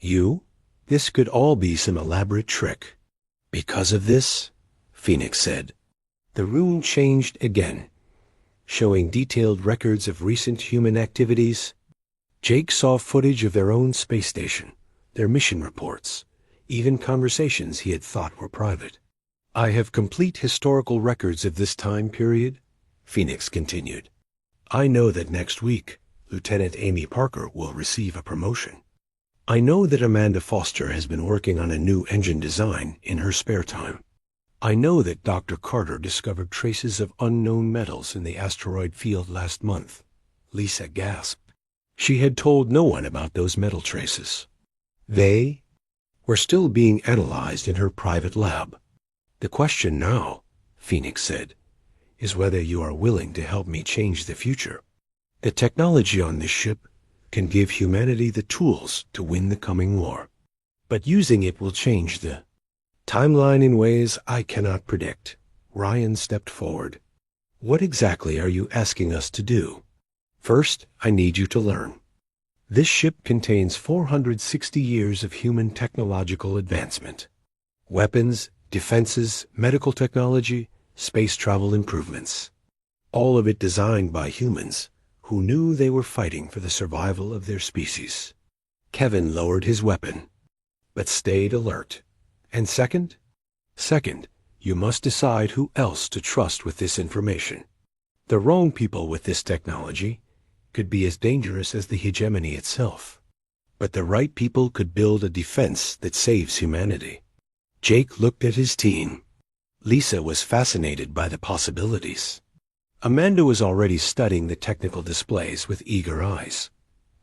you? This could all be some elaborate trick. Because of this, Phoenix said. The room changed again, showing detailed records of recent human activities. Jake saw footage of their own space station, their mission reports, even conversations he had thought were private. I have complete historical records of this time period, Phoenix continued. I know that next week, Lieutenant Amy Parker will receive a promotion. I know that Amanda Foster has been working on a new engine design in her spare time. I know that Dr. Carter discovered traces of unknown metals in the asteroid field last month. Lisa gasped. She had told no one about those metal traces. They were still being analyzed in her private lab. The question now, Phoenix said, is whether you are willing to help me change the future. The technology on this ship can give humanity the tools to win the coming war. But using it will change the timeline in ways I cannot predict. Ryan stepped forward. What exactly are you asking us to do? First, I need you to learn. This ship contains 460 years of human technological advancement. Weapons, defenses, medical technology, space travel improvements. All of it designed by humans who knew they were fighting for the survival of their species. Kevin lowered his weapon, but stayed alert. And second? Second, you must decide who else to trust with this information. The wrong people with this technology could be as dangerous as the hegemony itself. But the right people could build a defense that saves humanity. Jake looked at his team. Lisa was fascinated by the possibilities. Amanda was already studying the technical displays with eager eyes.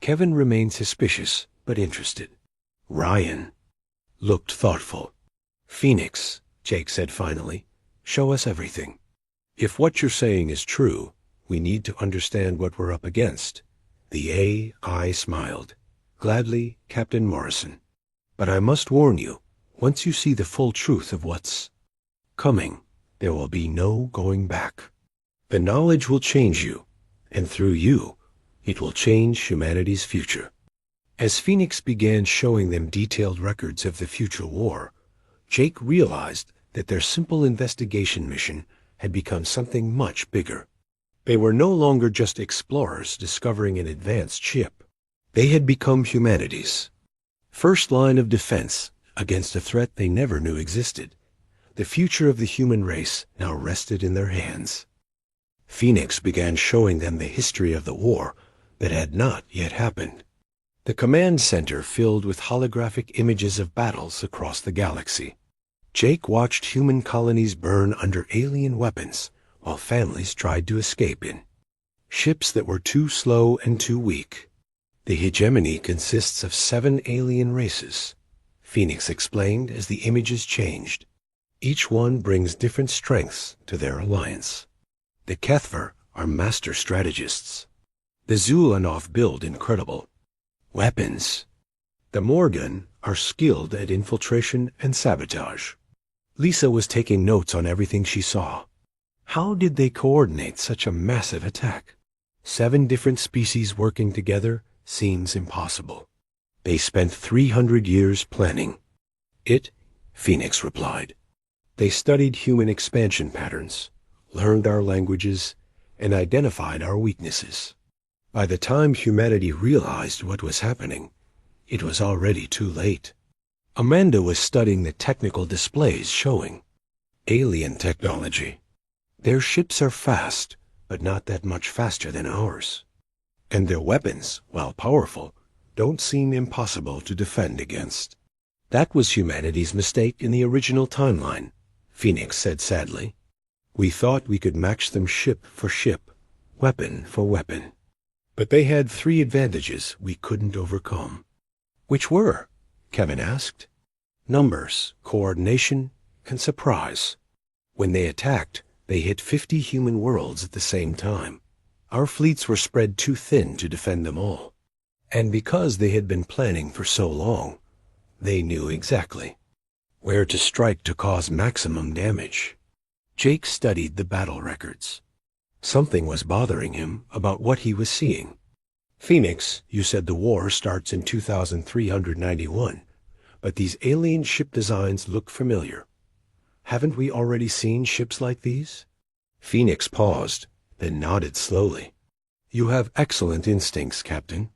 Kevin remained suspicious, but interested. Ryan looked thoughtful. Phoenix, Jake said finally, show us everything. If what you're saying is true, we need to understand what we're up against. The AI smiled. Gladly, Captain Morrison. But I must warn you, once you see the full truth of what's coming, there will be no going back. The knowledge will change you, and through you, it will change humanity's future. As Phoenix began showing them detailed records of the future war, Jake realized that their simple investigation mission had become something much bigger. They were no longer just explorers discovering an advanced ship. They had become humanity's first line of defense against a threat they never knew existed. The future of the human race now rested in their hands. Phoenix began showing them the history of the war that had not yet happened. The command center filled with holographic images of battles across the galaxy. Jake watched human colonies burn under alien weapons while families tried to escape in ships that were too slow and too weak. The hegemony consists of 7 alien races, Phoenix explained as the images changed. Each one brings different strengths to their alliance. The Kethver are master strategists. The Zulanov build incredible weapons. The Morgan are skilled at infiltration and sabotage. Lisa was taking notes on everything she saw. How did they coordinate such a massive attack? 7 different species working together seems impossible. They spent 300 years planning it, Phoenix replied. They studied human expansion patterns, learned our languages, and identified our weaknesses. By the time humanity realized what was happening, it was already too late. Amanda was studying the technical displays showing alien technology. Their ships are fast, but not that much faster than ours. And their weapons, while powerful, don't seem impossible to defend against. That was humanity's mistake in the original timeline, Phoenix said sadly. We thought we could match them ship for ship, weapon for weapon. But they had 3 advantages we couldn't overcome. Which were? Kevin asked. Numbers, coordination, and surprise. When they attacked, they hit 50 human worlds at the same time. Our fleets were spread too thin to defend them all. And because they had been planning for so long, they knew exactly where to strike to cause maximum damage. Jake studied the battle records. Something was bothering him about what he was seeing. Phoenix, you said the war starts in 2391, but these alien ship designs look familiar. Haven't we already seen ships like these? Phoenix paused, then nodded slowly. You have excellent instincts, Captain.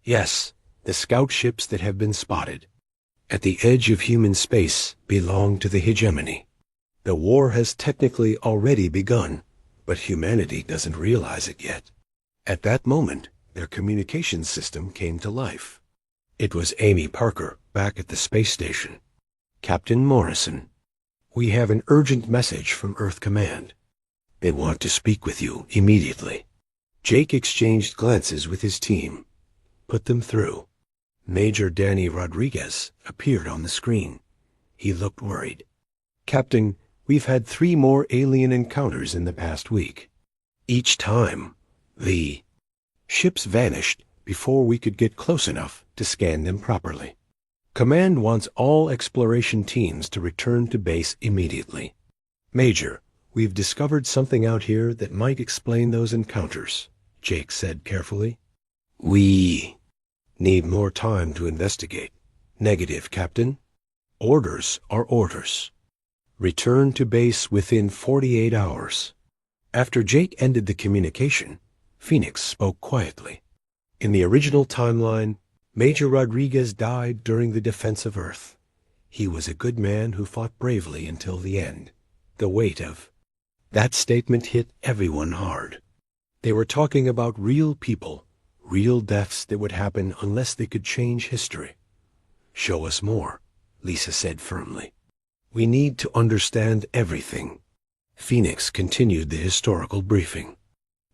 Yes, the scout ships that have been spotted at the edge of human space belong to the hegemony. The war has technically already begun, but humanity doesn't realize it yet. At that moment, their communications system came to life. It was Amy Parker back at the space station. Captain Morrison, we have an urgent message from Earth Command. They want to speak with you immediately. Jake exchanged glances with his team. Put them through. Major Danny Rodriguez appeared on the screen. He looked worried. Captain, we've had 3 more alien encounters in the past week. Each time, the ships vanished before we could get close enough to scan them properly. Command wants all exploration teams to return to base immediately. Major, we've discovered something out here that might explain those encounters, Jake said carefully. We need more time to investigate. Negative, Captain. Orders are orders. Return to base within 48 hours. After Jake ended the communication, Phoenix spoke quietly. In the original timeline, Major Rodriguez died during the defense of Earth. He was a good man who fought bravely until the end. The weight of that statement hit everyone hard. They were talking about real people, real deaths that would happen unless they could change history. Show us more, Lisa said firmly. We need to understand everything. Phoenix continued the historical briefing.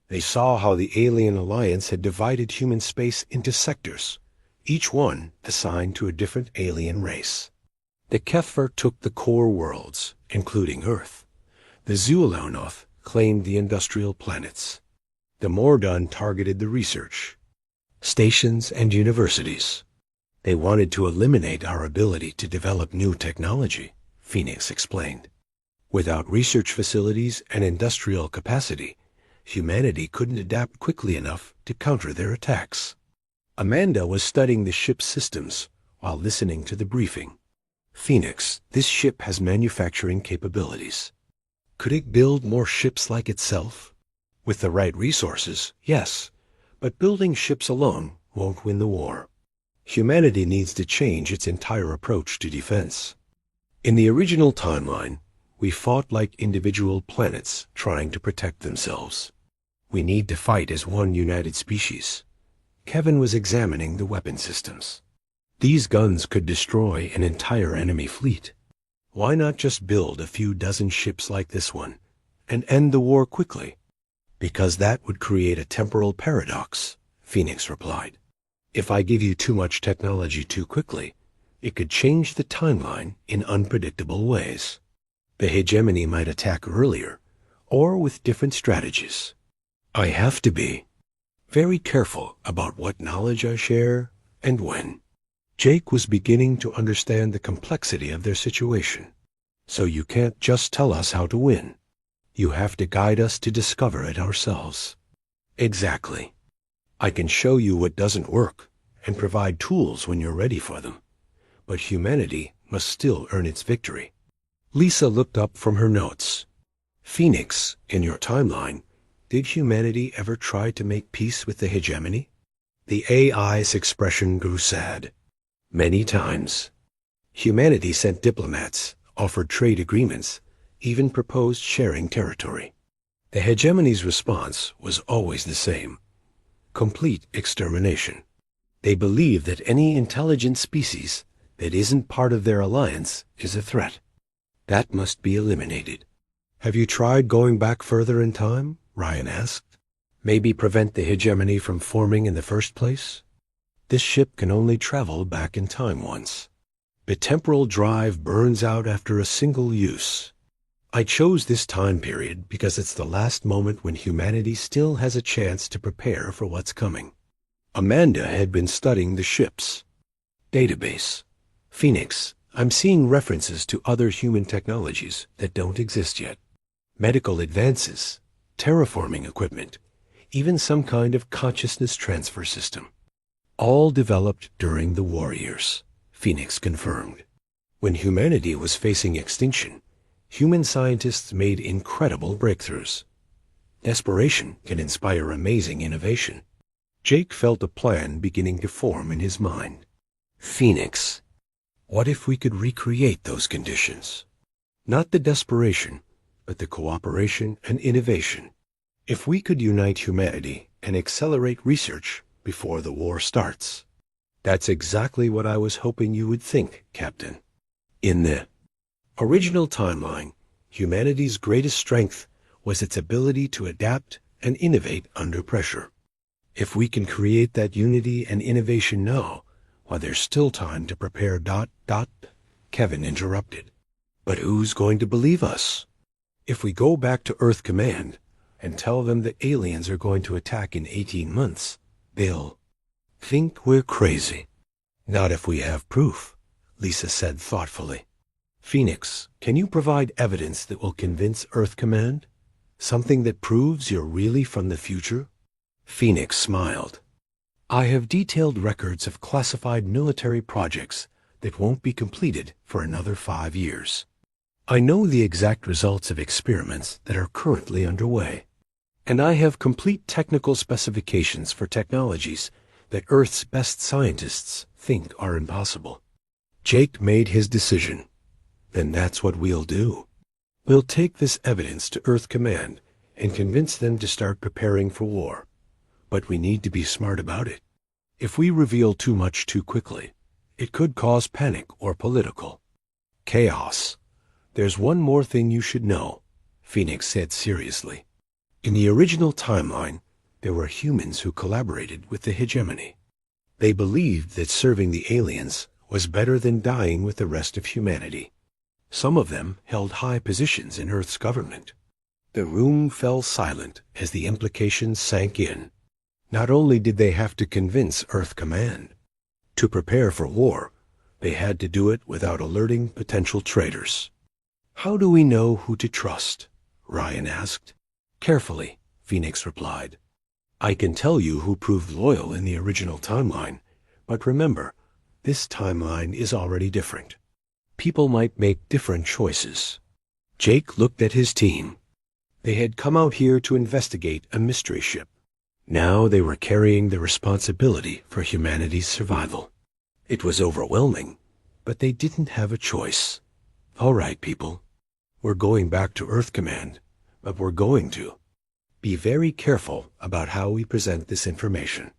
They saw how the alien alliance had divided human space into sectors, each one assigned to a different alien race. The Kefir took the core worlds, including Earth. The Zuulaunoth claimed the industrial planets. The Mordon targeted the research stations and universities. They wanted to eliminate our ability to develop new technology, Phoenix explained. Without research facilities and industrial capacity, humanity couldn't adapt quickly enough to counter their attacks. Amanda was studying the ship's systems while listening to the briefing. Phoenix, this ship has manufacturing capabilities. Could it build more ships like itself? With the right resources, yes, but building ships alone won't win the war. Humanity needs to change its entire approach to defense. In the original timeline, we fought like individual planets trying to protect themselves. We need to fight as one united species. Kevin was examining the weapon systems. These guns could destroy an entire enemy fleet. Why not just build a few dozen ships like this one and end the war quickly? Because that would create a temporal paradox, Phoenix replied. If I give you too much technology too quickly, it could change the timeline in unpredictable ways. The hegemony might attack earlier, or with different strategies. I have to be very careful about what knowledge I share and when. Jake was beginning to understand the complexity of their situation. So you can't just tell us how to win. You have to guide us to discover it ourselves. Exactly. I can show you what doesn't work and provide tools when you're ready for them. But humanity must still earn its victory. Lisa looked up from her notes. Phoenix, in your timeline, did humanity ever try to make peace with the hegemony? The AI's expression grew sad. Many times. Humanity sent diplomats, offered trade agreements, even proposed sharing territory. The hegemony's response was always the same: complete extermination. They believe that any intelligent species that isn't part of their alliance is a threat. That must be eliminated. Have you tried going back further in time? Ryan asked. Maybe prevent the hegemony from forming in the first place? This ship can only travel back in time once. The temporal drive burns out after a single use. I chose this time period because it's the last moment when humanity still has a chance to prepare for what's coming. Amanda had been studying the ship's database. Phoenix, I'm seeing references to other human technologies that don't exist yet. Medical advances, terraforming equipment, even some kind of consciousness transfer system. All developed during the war years, Phoenix confirmed. When humanity was facing extinction, human scientists made incredible breakthroughs. Desperation can inspire amazing innovation. Jake felt a plan beginning to form in his mind. Phoenix, what if we could recreate those conditions? Not the desperation, but the cooperation and innovation. If we could unite humanity and accelerate research before the war starts. That's exactly what I was hoping you would think, Captain. In the original timeline, humanity's greatest strength was its ability to adapt and innovate under pressure. If we can create that unity and innovation now, while there's still time to prepare ... Kevin interrupted. But who's going to believe us? If we go back to Earth Command and tell them the aliens are going to attack in 18 months, they'll think we're crazy. Not if we have proof, Lisa said thoughtfully. Phoenix, can you provide evidence that will convince Earth Command? Something that proves you're really from the future? Phoenix smiled. I have detailed records of classified military projects that won't be completed for another 5 years. I know the exact results of experiments that are currently underway. And I have complete technical specifications for technologies that Earth's best scientists think are impossible. Jake made his decision. Then that's what we'll do. We'll take this evidence to Earth Command and convince them to start preparing for war. But we need to be smart about it. If we reveal too much too quickly, it could cause panic or political chaos. There's one more thing you should know, Phoenix said seriously. In the original timeline, there were humans who collaborated with the hegemony. They believed that serving the aliens was better than dying with the rest of humanity. Some of them held high positions in Earth's government. The room fell silent as the implications sank in. Not only did they have to convince Earth Command to prepare for war, they had to do it without alerting potential traitors. How do we know who to trust? Ryan asked. Carefully, Phoenix replied. I can tell you who proved loyal in the original timeline, but remember, this timeline is already different. People might make different choices. Jake looked at his team. They had come out here to investigate a mystery ship. Now they were carrying the responsibility for humanity's survival. It was overwhelming, but they didn't have a choice. All right, people. We're going back to Earth Command, but we're going to be very careful about how we present this information.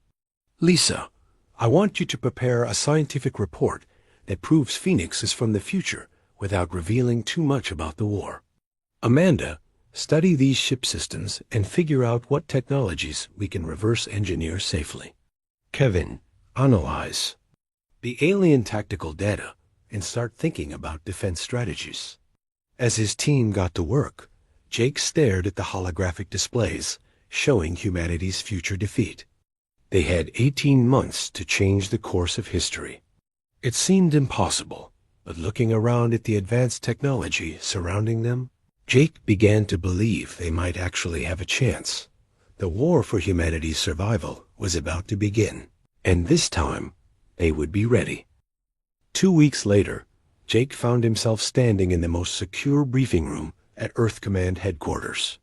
Lisa, I want you to prepare a scientific report that proves Phoenix is from the future without revealing too much about the war. Amanda, study these ship systems and figure out what technologies we can reverse engineer safely. Kevin, analyze the alien tactical data and start thinking about defense strategies. As his team got to work, Jake stared at the holographic displays showing humanity's future defeat. They had 18 months to change the course of history. It seemed impossible, but looking around at the advanced technology surrounding them, Jake began to believe they might actually have a chance. The war for humanity's survival was about to begin, and this time they would be ready. 2 weeks later, Jake found himself standing in the most secure briefing room at Earth Command headquarters.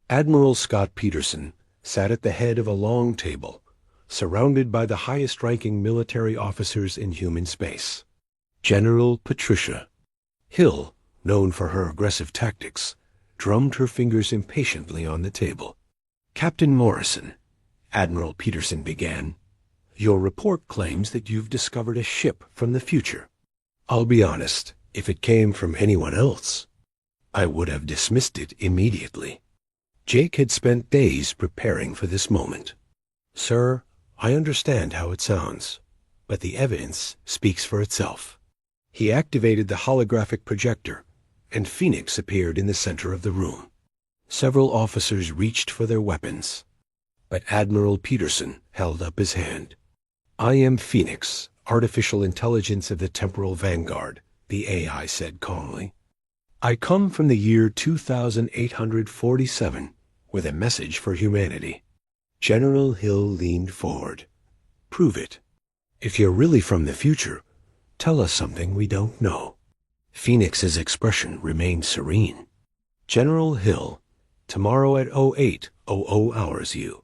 Admiral Scott Peterson sat at the head of a long table, surrounded by the highest-ranking military officers in human space. General Patricia Hill, known for her aggressive tactics, drummed her fingers impatiently on the table. Captain Morrison, Admiral Peterson began, your report claims that you've discovered a ship from the future. I'll be honest, if it came from anyone else, I would have dismissed it immediately. Jake had spent days preparing for this moment. Sir, I understand how it sounds, but the evidence speaks for itself. He activated the holographic projector, and Phoenix appeared in the center of the room. Several officers reached for their weapons, but Admiral Peterson held up his hand. I am Phoenix, artificial intelligence of the Temporal Vanguard, the AI said calmly. I come from the year 2847 with a message for humanity. General Hill leaned forward. Prove it. If you're really from the future, tell us something we don't know. Phoenix's expression remained serene. General Hill, tomorrow at 08:00 hours U,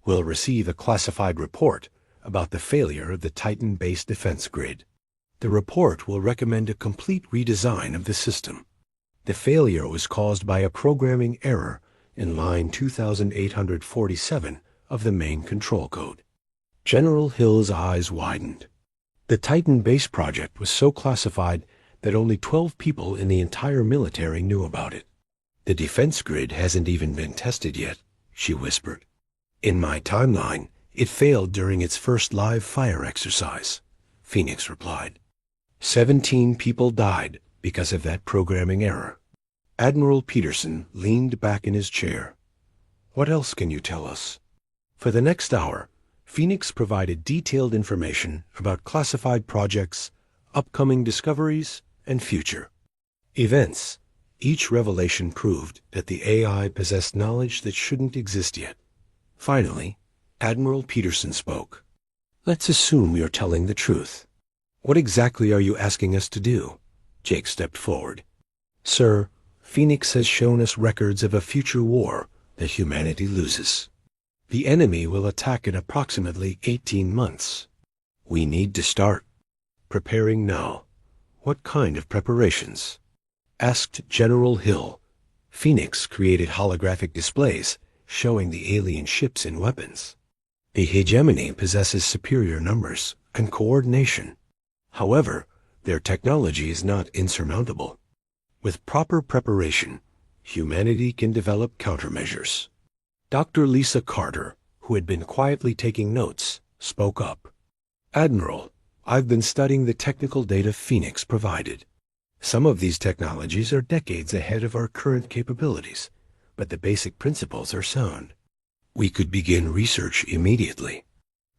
will receive a classified report about the failure of the Titan base defense grid. The report will recommend a complete redesign of the system. The failure was caused by a programming error in line 2847 of the main control code. General Hill's eyes widened. The Titan base project was so classified that only 12 people in the entire military knew about it. The defense grid hasn't even been tested yet, she whispered. In my timeline, it failed during its first live fire exercise, Phoenix replied. 17 people died because of that programming error. Admiral Peterson leaned back in his chair. What else can you tell us? For the next hour, Phoenix provided detailed information about classified projects, upcoming discoveries, and future events. Each revelation proved that the AI possessed knowledge that shouldn't exist yet. Finally, Admiral Peterson spoke. Let's assume you're telling the truth. What exactly are you asking us to do? Jake stepped forward. Sir, Phoenix has shown us records of a future war that humanity loses. The enemy will attack in approximately 18 months. We need to start preparing now. What kind of preparations? Asked General Hill. Phoenix created holographic displays showing the alien ships and weapons. The hegemony possesses superior numbers and coordination. However, their technology is not insurmountable. With proper preparation, humanity can develop countermeasures. Dr. Lisa Carter, who had been quietly taking notes, spoke up. Admiral, I've been studying the technical data Phoenix provided. Some of these technologies are decades ahead of our current capabilities, but the basic principles are sound. We could begin research immediately.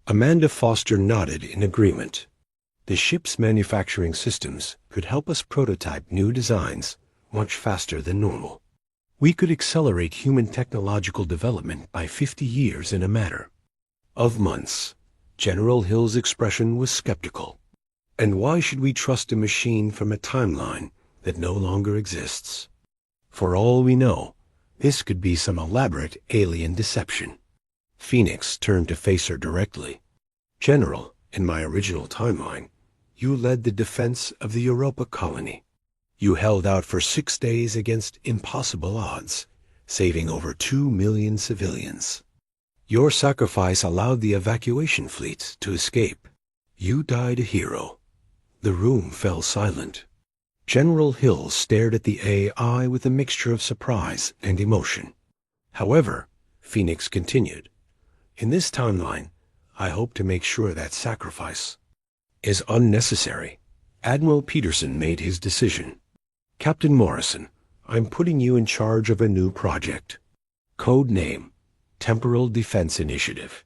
Amanda Foster nodded in agreement. The ship's manufacturing systems could help us prototype new designs much faster than normal. We could accelerate human technological development by 50 years in a matter of months. General Hill's expression was skeptical. And why should we trust a machine from a timeline that no longer exists? For all we know, this could be some elaborate alien deception. Phoenix turned to face her directly. General, in my original timeline, you led the defense of the Europa colony. You held out for 6 days against impossible odds, saving over 2 million civilians. Your sacrifice allowed the evacuation fleets to escape. You died a hero. The room fell silent. General Hill stared at the AI with a mixture of surprise and emotion. However, Phoenix continued, in this timeline, I hope to make sure that sacrifice is unnecessary. Admiral Peterson made his decision. Captain Morrison, I'm putting you in charge of a new project. Code name, Temporal Defense Initiative.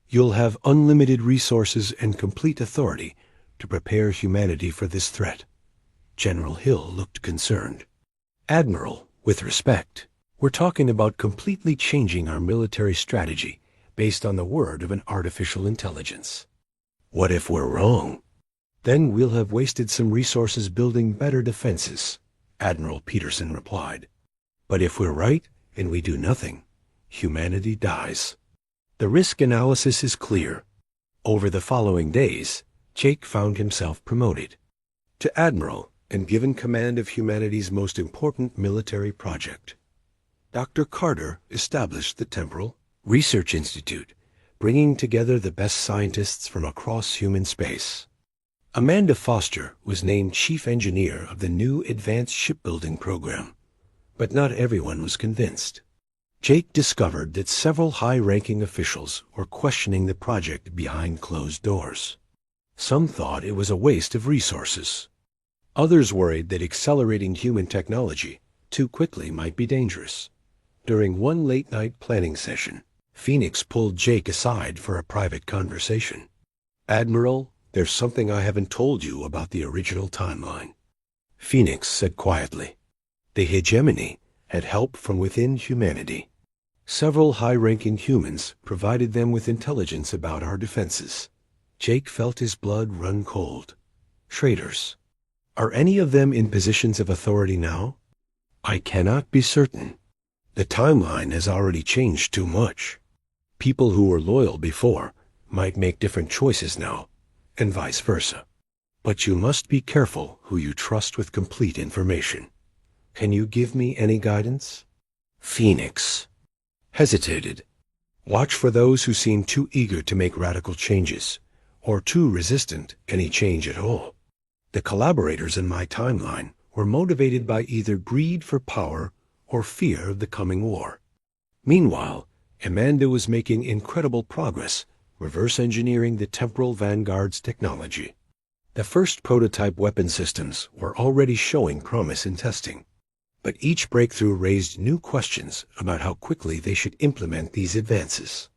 You'll have unlimited resources and complete authority to prepare humanity for this threat. General Hill looked concerned. Admiral, with respect, we're talking about completely changing our military strategy based on the word of an artificial intelligence. What if we're wrong? Then we'll have wasted some resources building better defenses, Admiral Peterson replied. But if we're right and we do nothing, humanity dies. The risk analysis is clear. Over the following days, Jake found himself promoted to Admiral and given command of humanity's most important military project. Dr. Carter established the Temporal Research Institute, bringing together the best scientists from across human space. Amanda Foster was named Chief Engineer of the new Advanced Shipbuilding Program, but not everyone was convinced. Jake discovered that several high-ranking officials were questioning the project behind closed doors. Some thought it was a waste of resources. Others worried that accelerating human technology too quickly might be dangerous. During one late-night planning session, Phoenix pulled Jake aside for a private conversation. Admiral, there's something I haven't told you about the original timeline. Phoenix said quietly. The hegemony had help from within humanity. Several high-ranking humans provided them with intelligence about our defenses. Jake felt his blood run cold. Traitors. Are any of them in positions of authority now? I cannot be certain. The timeline has already changed too much. People who were loyal before might make different choices now, and vice versa. But you must be careful who you trust with complete information. Can you give me any guidance? Phoenix hesitated. Watch for those who seem too eager to make radical changes, or too resistant any change at all. The collaborators in my timeline were motivated by either greed for power or fear of the coming war. Meanwhile, Amanda was making incredible progress, reverse engineering the Temporal Vanguard's technology. The first prototype weapon systems were already showing promise in testing. But each breakthrough raised new questions about how quickly they should implement these advances.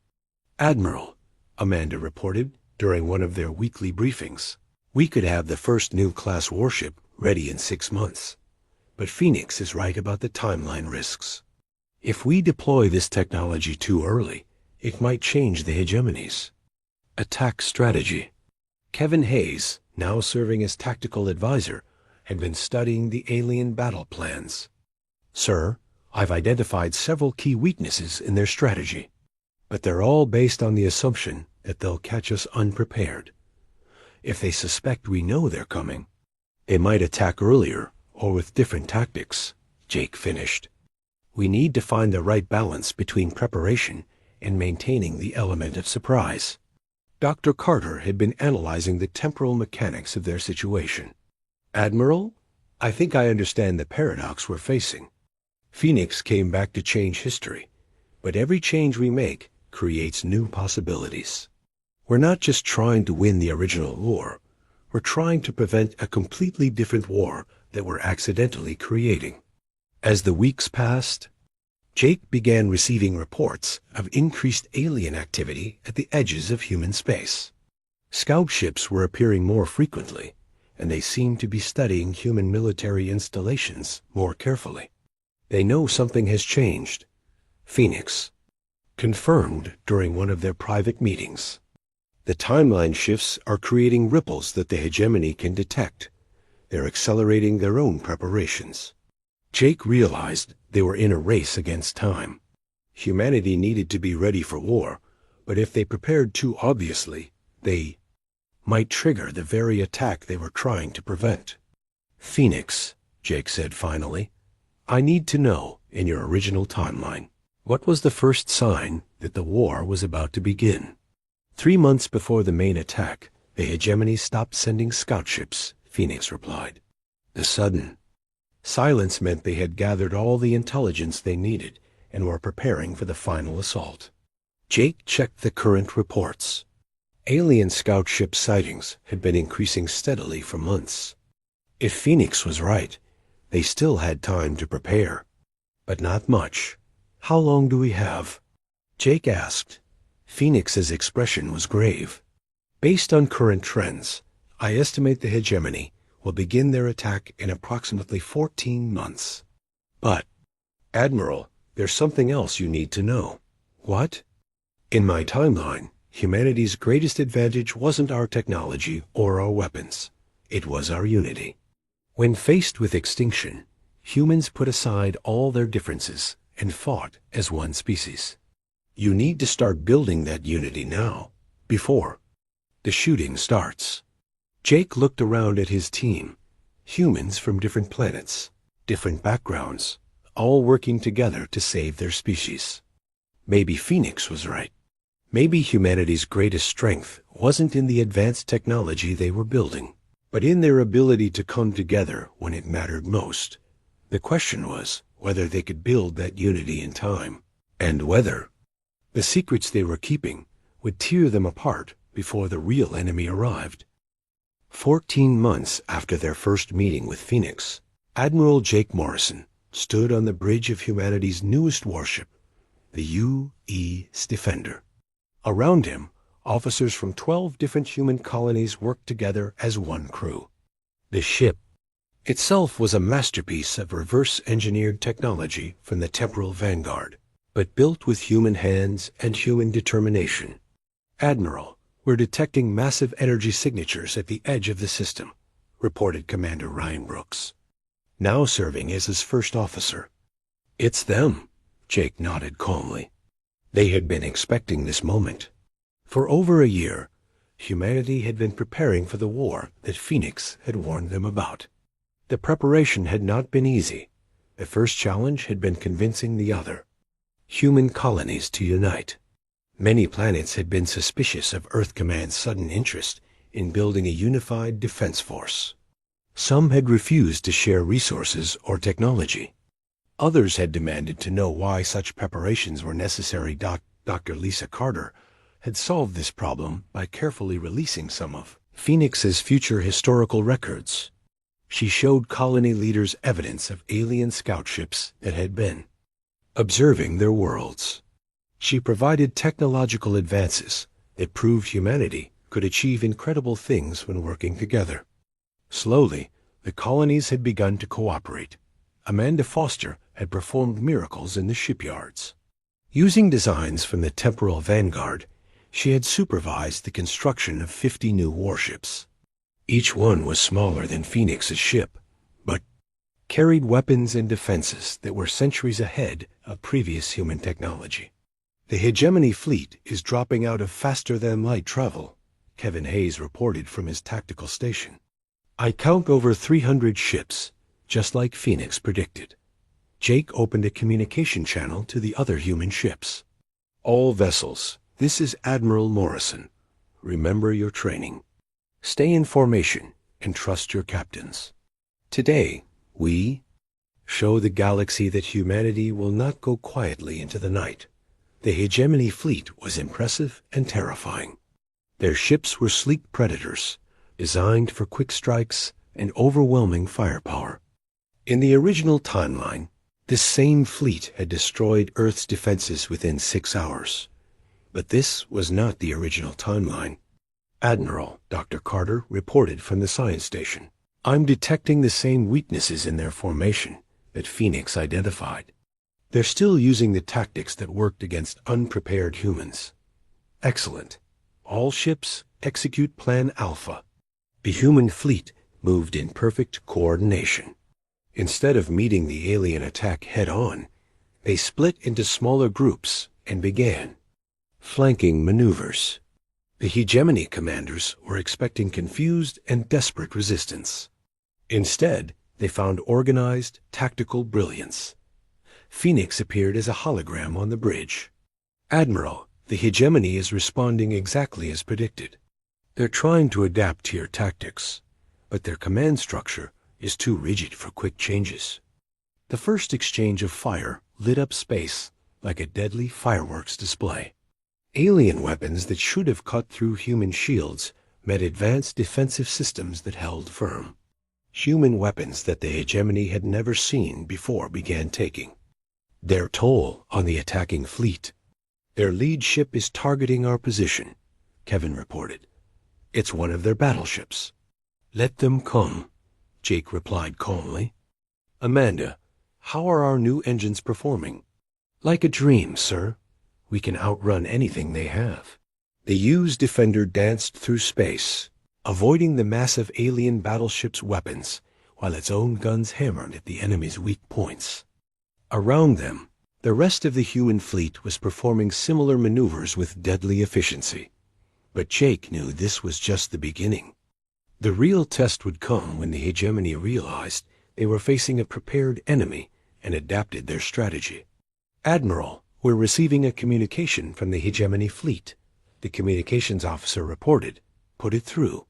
Admiral, Amanda reported during one of their weekly briefings, we could have the first new class warship ready in 6 months. But Phoenix is right about the timeline risks. If we deploy this technology too early, it might change the hegemonies. Attack strategy. Kevin Hayes, now serving as tactical advisor, had been studying the alien battle plans. Sir, I've identified several key weaknesses in their strategy. but they're all based on the assumption that they'll catch us unprepared. If they suspect we know they're coming, they might attack earlier or with different tactics," Jake finished. "We need to find the right balance between preparation and maintaining the element of surprise." Dr. Carter had been analyzing the temporal mechanics of their situation. "Admiral, I think I understand the paradox we're facing. Phoenix came back to change history, but every change we make creates new possibilities. We're not just trying to win the original war, we're trying to prevent a completely different war that we're accidentally creating." As the weeks passed, Jake began receiving reports of increased alien activity at the edges of human space. Scout ships were appearing more frequently, and they seemed to be studying human military installations more carefully. They know something has changed. Phoenix confirmed during one of their private meetings. The timeline shifts are creating ripples that the hegemony can detect. They're accelerating their own preparations. Jake realized they were in a race against time. Humanity needed to be ready for war, but if they prepared too obviously, they might trigger the very attack they were trying to prevent. "Phoenix," Jake said finally, "I need to know, in your original timeline, what was the first sign that the war was about to begin?" 3 months before the main attack, the hegemony stopped sending scout ships, Phoenix replied. The sudden silence meant they had gathered all the intelligence they needed and were preparing for the final assault. Jake checked the current reports. Alien scout ship sightings had been increasing steadily for months. If Phoenix was right, they still had time to prepare. But not much. "How long do we have?" Jake asked. Phoenix's expression was grave. "Based on current trends, I estimate the hegemony will begin their attack in approximately 14 months. But, Admiral, there's something else you need to know." "What?" "In my timeline, humanity's greatest advantage wasn't our technology or our weapons. It was our unity. When faced with extinction, humans put aside all their differences and fought as one species. You need to start building that unity now, before the shooting starts." Jake looked around at his team, humans from different planets, different backgrounds, all working together to save their species. Maybe Phoenix was right. Maybe humanity's greatest strength wasn't in the advanced technology they were building, but in their ability to come together when it mattered most. The question was whether they could build that unity in time, and whether the secrets they were keeping would tear them apart before the real enemy arrived. 14 months after their first meeting with Phoenix, Admiral Jake Morrison stood on the bridge of humanity's newest warship, the U.S. Defender. Around him, officers from 12 different human colonies worked together as one crew. The ship itself was a masterpiece of reverse-engineered technology from the temporal vanguard, but built with human hands and human determination. "Admiral, we're detecting massive energy signatures at the edge of the system," reported Commander Ryan Brooks, now serving as his first officer. "It's them," Jake nodded calmly. They had been expecting this moment. For over a year, humanity had been preparing for the war that Phoenix had warned them about. The preparation had not been easy. The first challenge had been convincing the other human colonies to unite. Many planets had been suspicious of Earth Command's sudden interest in building a unified defense force. Some had refused to share resources or technology. Others had demanded to know why such preparations were necessary. Dr. Lisa Carter had solved this problem by carefully releasing some of Phoenix's future historical records. She showed colony leaders evidence of alien scout ships that had been observing their worlds. She provided technological advances that proved humanity could achieve incredible things when working together. Slowly, the colonies had begun to cooperate. Amanda Foster had performed miracles in the shipyards. Using designs from the temporal vanguard, she had supervised the construction of 50 new warships. Each one was smaller than Phoenix's ship, but carried weapons and defenses that were centuries ahead of previous human technology. The hegemony fleet is dropping out of faster-than-light travel, Kevin Hayes reported from his tactical station. I count over 300 ships, just like Phoenix predicted. Jake opened a communication channel to the other human ships. All vessels, this is Admiral Morrison. Remember your training. Stay in formation and trust your captains. Today, we show the galaxy that humanity will not go quietly into the night. The hegemony fleet was impressive and terrifying. Their ships were sleek predators, designed for quick strikes and overwhelming firepower. In the original timeline, this same fleet had destroyed Earth's defenses within 6 hours. But this was not the original timeline. Admiral Dr. Carter reported from the science station. I'm detecting the same weaknesses in their formation that Phoenix identified. They're still using the tactics that worked against unprepared humans. Excellent. All ships execute Plan Alpha. The human fleet moved in perfect coordination. Instead of meeting the alien attack head-on, they split into smaller groups and began flanking maneuvers. The hegemony commanders were expecting confused and desperate resistance. Instead, they found organized, tactical brilliance. Phoenix appeared as a hologram on the bridge. Admiral, the hegemony is responding exactly as predicted. They're trying to adapt to your tactics, but their command structure is too rigid for quick changes. The first exchange of fire lit up space like a deadly fireworks display. Alien weapons that should have cut through human shields met advanced defensive systems that held firm. Human weapons that the hegemony had never seen before began taking their toll on the attacking fleet. Their lead ship is targeting our position, Kevin reported. It's one of their battleships. Let them come, Jake replied calmly. Amanda, how are our new engines performing? Like a dream, sir. We can outrun anything they have. The U's Defender danced through space, avoiding the massive alien battleship's weapons, while its own guns hammered at the enemy's weak points. Around them, the rest of the human fleet was performing similar maneuvers with deadly efficiency. But Jake knew this was just the beginning. The real test would come when the hegemony realized they were facing a prepared enemy and adapted their strategy. Admiral, we're receiving a communication from the hegemony fleet, the communications officer reported. Put it through.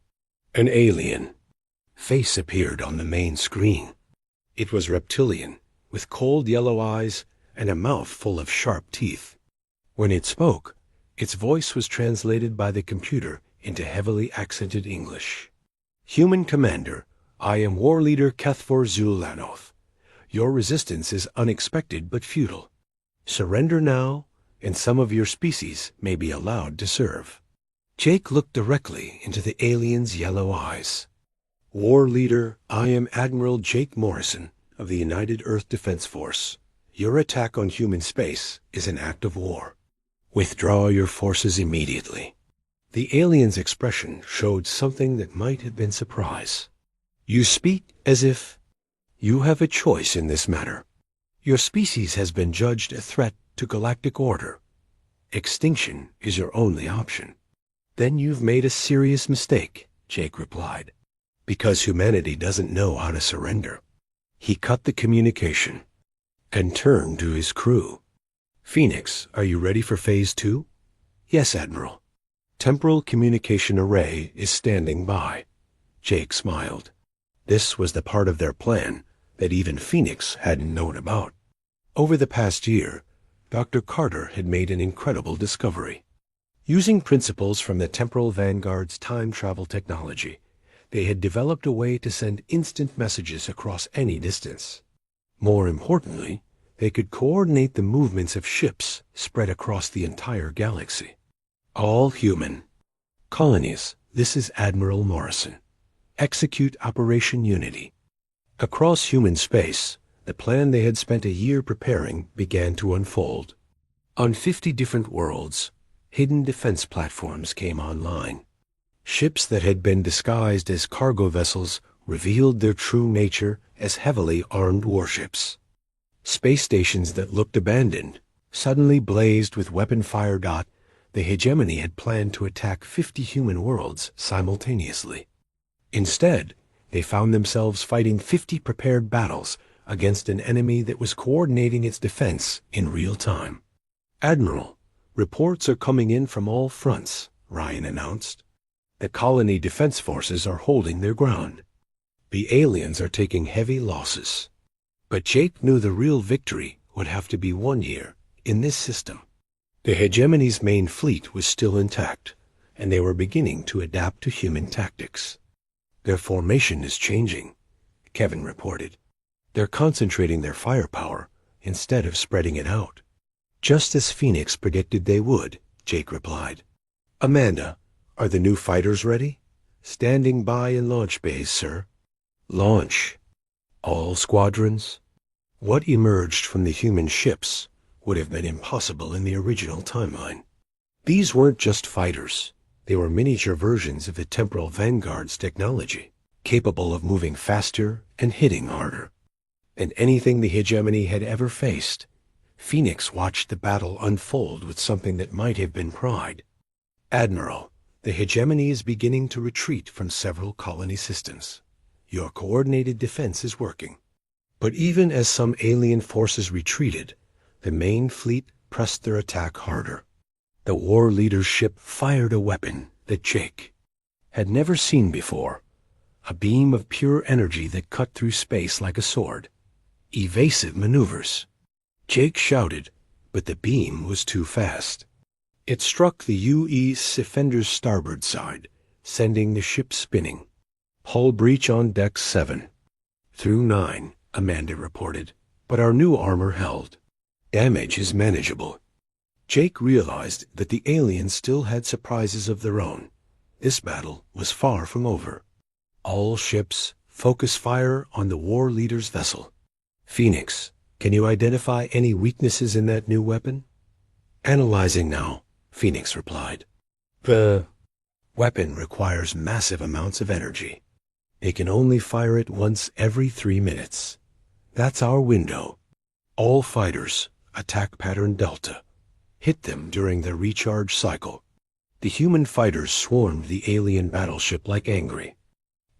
An alien face appeared on the main screen. It was reptilian, with cold yellow eyes and a mouth full of sharp teeth. When it spoke, its voice was translated by the computer into heavily accented English. Human Commander, I am War Leader Kethfor Zulanoth. Your resistance is unexpected but futile. Surrender now, and some of your species may be allowed to serve. Jake looked directly into the alien's yellow eyes. War Leader, I am Admiral Jake Morrison of the United Earth Defense Force. Your attack on human space is an act of war. Withdraw your forces immediately. The alien's expression showed something that might have been surprise. You speak as if you have a choice in this matter. Your species has been judged a threat to galactic order. Extinction is your only option. Then you've made a serious mistake, Jake replied, because humanity doesn't know how to surrender. He cut the communication and turned to his crew. Phoenix, are you ready for Phase 2? Yes, Admiral. Temporal Communication Array is standing by. Jake smiled. This was the part of their plan that even Phoenix hadn't known about. Over the past year, Dr. Carter had made an incredible discovery. Using principles from the Temporal Vanguard's time travel technology, they had developed a way to send instant messages across any distance. More importantly, they could coordinate the movements of ships spread across the entire galaxy. All human. Colonies, this is Admiral Morrison. Execute Operation Unity. Across human space, the plan they had spent a year preparing began to unfold. On 50 different worlds, hidden defense platforms came online. Ships that had been disguised as cargo vessels revealed their true nature as heavily armed warships. Space stations that looked abandoned Suddenly blazed with weapon fire. The hegemony had planned to attack 50 human worlds simultaneously. Instead, they found themselves fighting 50 prepared battles against an enemy that was coordinating its defense in real time. "Admiral, reports are coming in from all fronts," Ryan announced. "The colony defense forces are holding their ground. The aliens are taking heavy losses." But Jake knew the real victory would have to be won here, in this system. The hegemony's main fleet was still intact, and they were beginning to adapt to human tactics. "Their formation is changing," Kevin reported. "They're concentrating their firepower instead of spreading it out." "Just as Phoenix predicted they would," Jake replied. "Amanda, are the new fighters ready?" "Standing by in launch bays, sir." "Launch. All squadrons?" What emerged from the human ships would have been impossible in the original timeline. These weren't just fighters. They were miniature versions of the Temporal Vanguard's technology, capable of moving faster and hitting harder. And anything the hegemony had ever faced, Phoenix watched the battle unfold with something that might have been pride. "Admiral, the hegemony is beginning to retreat from several colony systems. Your coordinated defense is working." But even as some alien forces retreated, the main fleet pressed their attack harder. The war leader's ship fired a weapon that Jake had never seen before, a beam of pure energy that cut through space like a sword. Evasive maneuvers. Jake shouted, but the beam was too fast. It struck the UE Defender's starboard side, sending the ship spinning. "Hull breach on deck 7. Through 9, Amanda reported, "but our new armor held. Damage is manageable." Jake realized that the aliens still had surprises of their own. This battle was far from over. "All ships, focus fire on the war leader's vessel." "Phoenix, can you identify any weaknesses in that new weapon?" "Analyzing now," Phoenix replied. "The weapon requires massive amounts of energy. They can only fire it once every 3 minutes. That's our window. All fighters, attack pattern Delta. Hit them during the recharge cycle." The human fighters swarmed the alien battleship like angry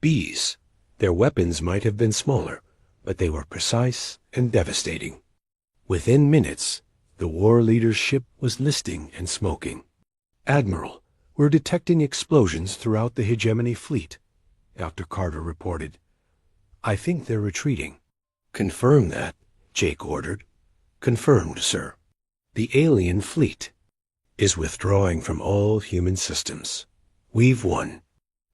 bees. Their weapons might have been smaller, but they were precise and devastating. Within minutes, the war leader's ship was listing and smoking. "Admiral, we're detecting explosions throughout the hegemony fleet," Dr. Carter reported. "I think they're retreating." "Confirm that," Jake ordered. "Confirmed, sir. The alien fleet is withdrawing from all human systems. We've won."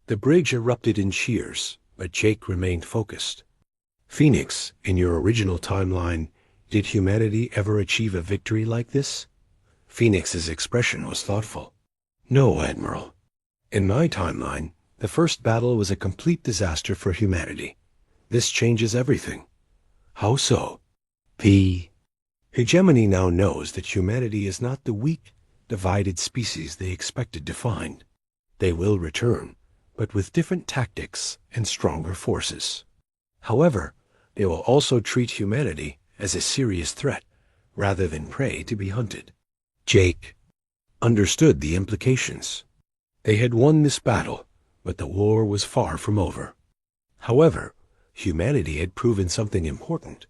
The bridge erupted in cheers, but Jake remained focused. "Phoenix, in your original timeline, did humanity ever achieve a victory like this?" Phoenix's expression was thoughtful. "No, Admiral. In my timeline, the first battle was a complete disaster for humanity. This changes everything." "How so?" "The hegemony now knows that humanity is not the weak, divided species they expected to find. They will return, but with different tactics and stronger forces. However, they will also treat humanity as a serious threat rather than prey to be hunted." Jake understood the implications. They had won this battle, but the war was far from over. However, humanity had proven something important.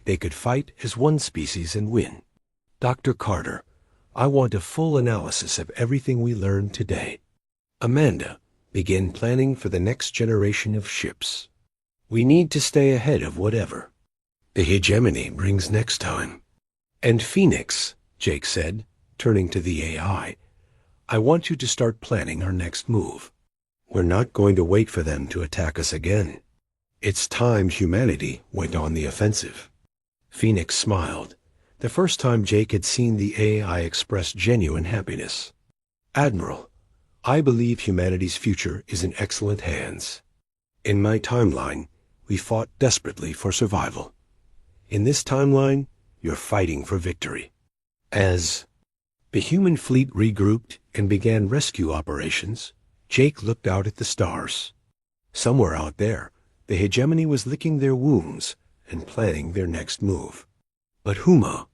They could fight as one species and win. "Dr. Carter, I want a full analysis of everything we learned today. Amanda, begin planning for the next generation of ships. We need to stay ahead of whatever the hegemony brings next time." "And Phoenix," Jake said, turning to the AI, "I want you to start planning our next move. We're not going to wait for them to attack us again. It's time humanity went on the offensive." Phoenix smiled, the first time Jake had seen the AI express genuine happiness. "Admiral, I believe humanity's future is in excellent hands. In my timeline, we fought desperately for survival. In this timeline, you're fighting for victory." As the human fleet regrouped and began rescue operations, Jake looked out at the stars. Somewhere out there, the hegemony was licking their wounds and planning their next move. But Huma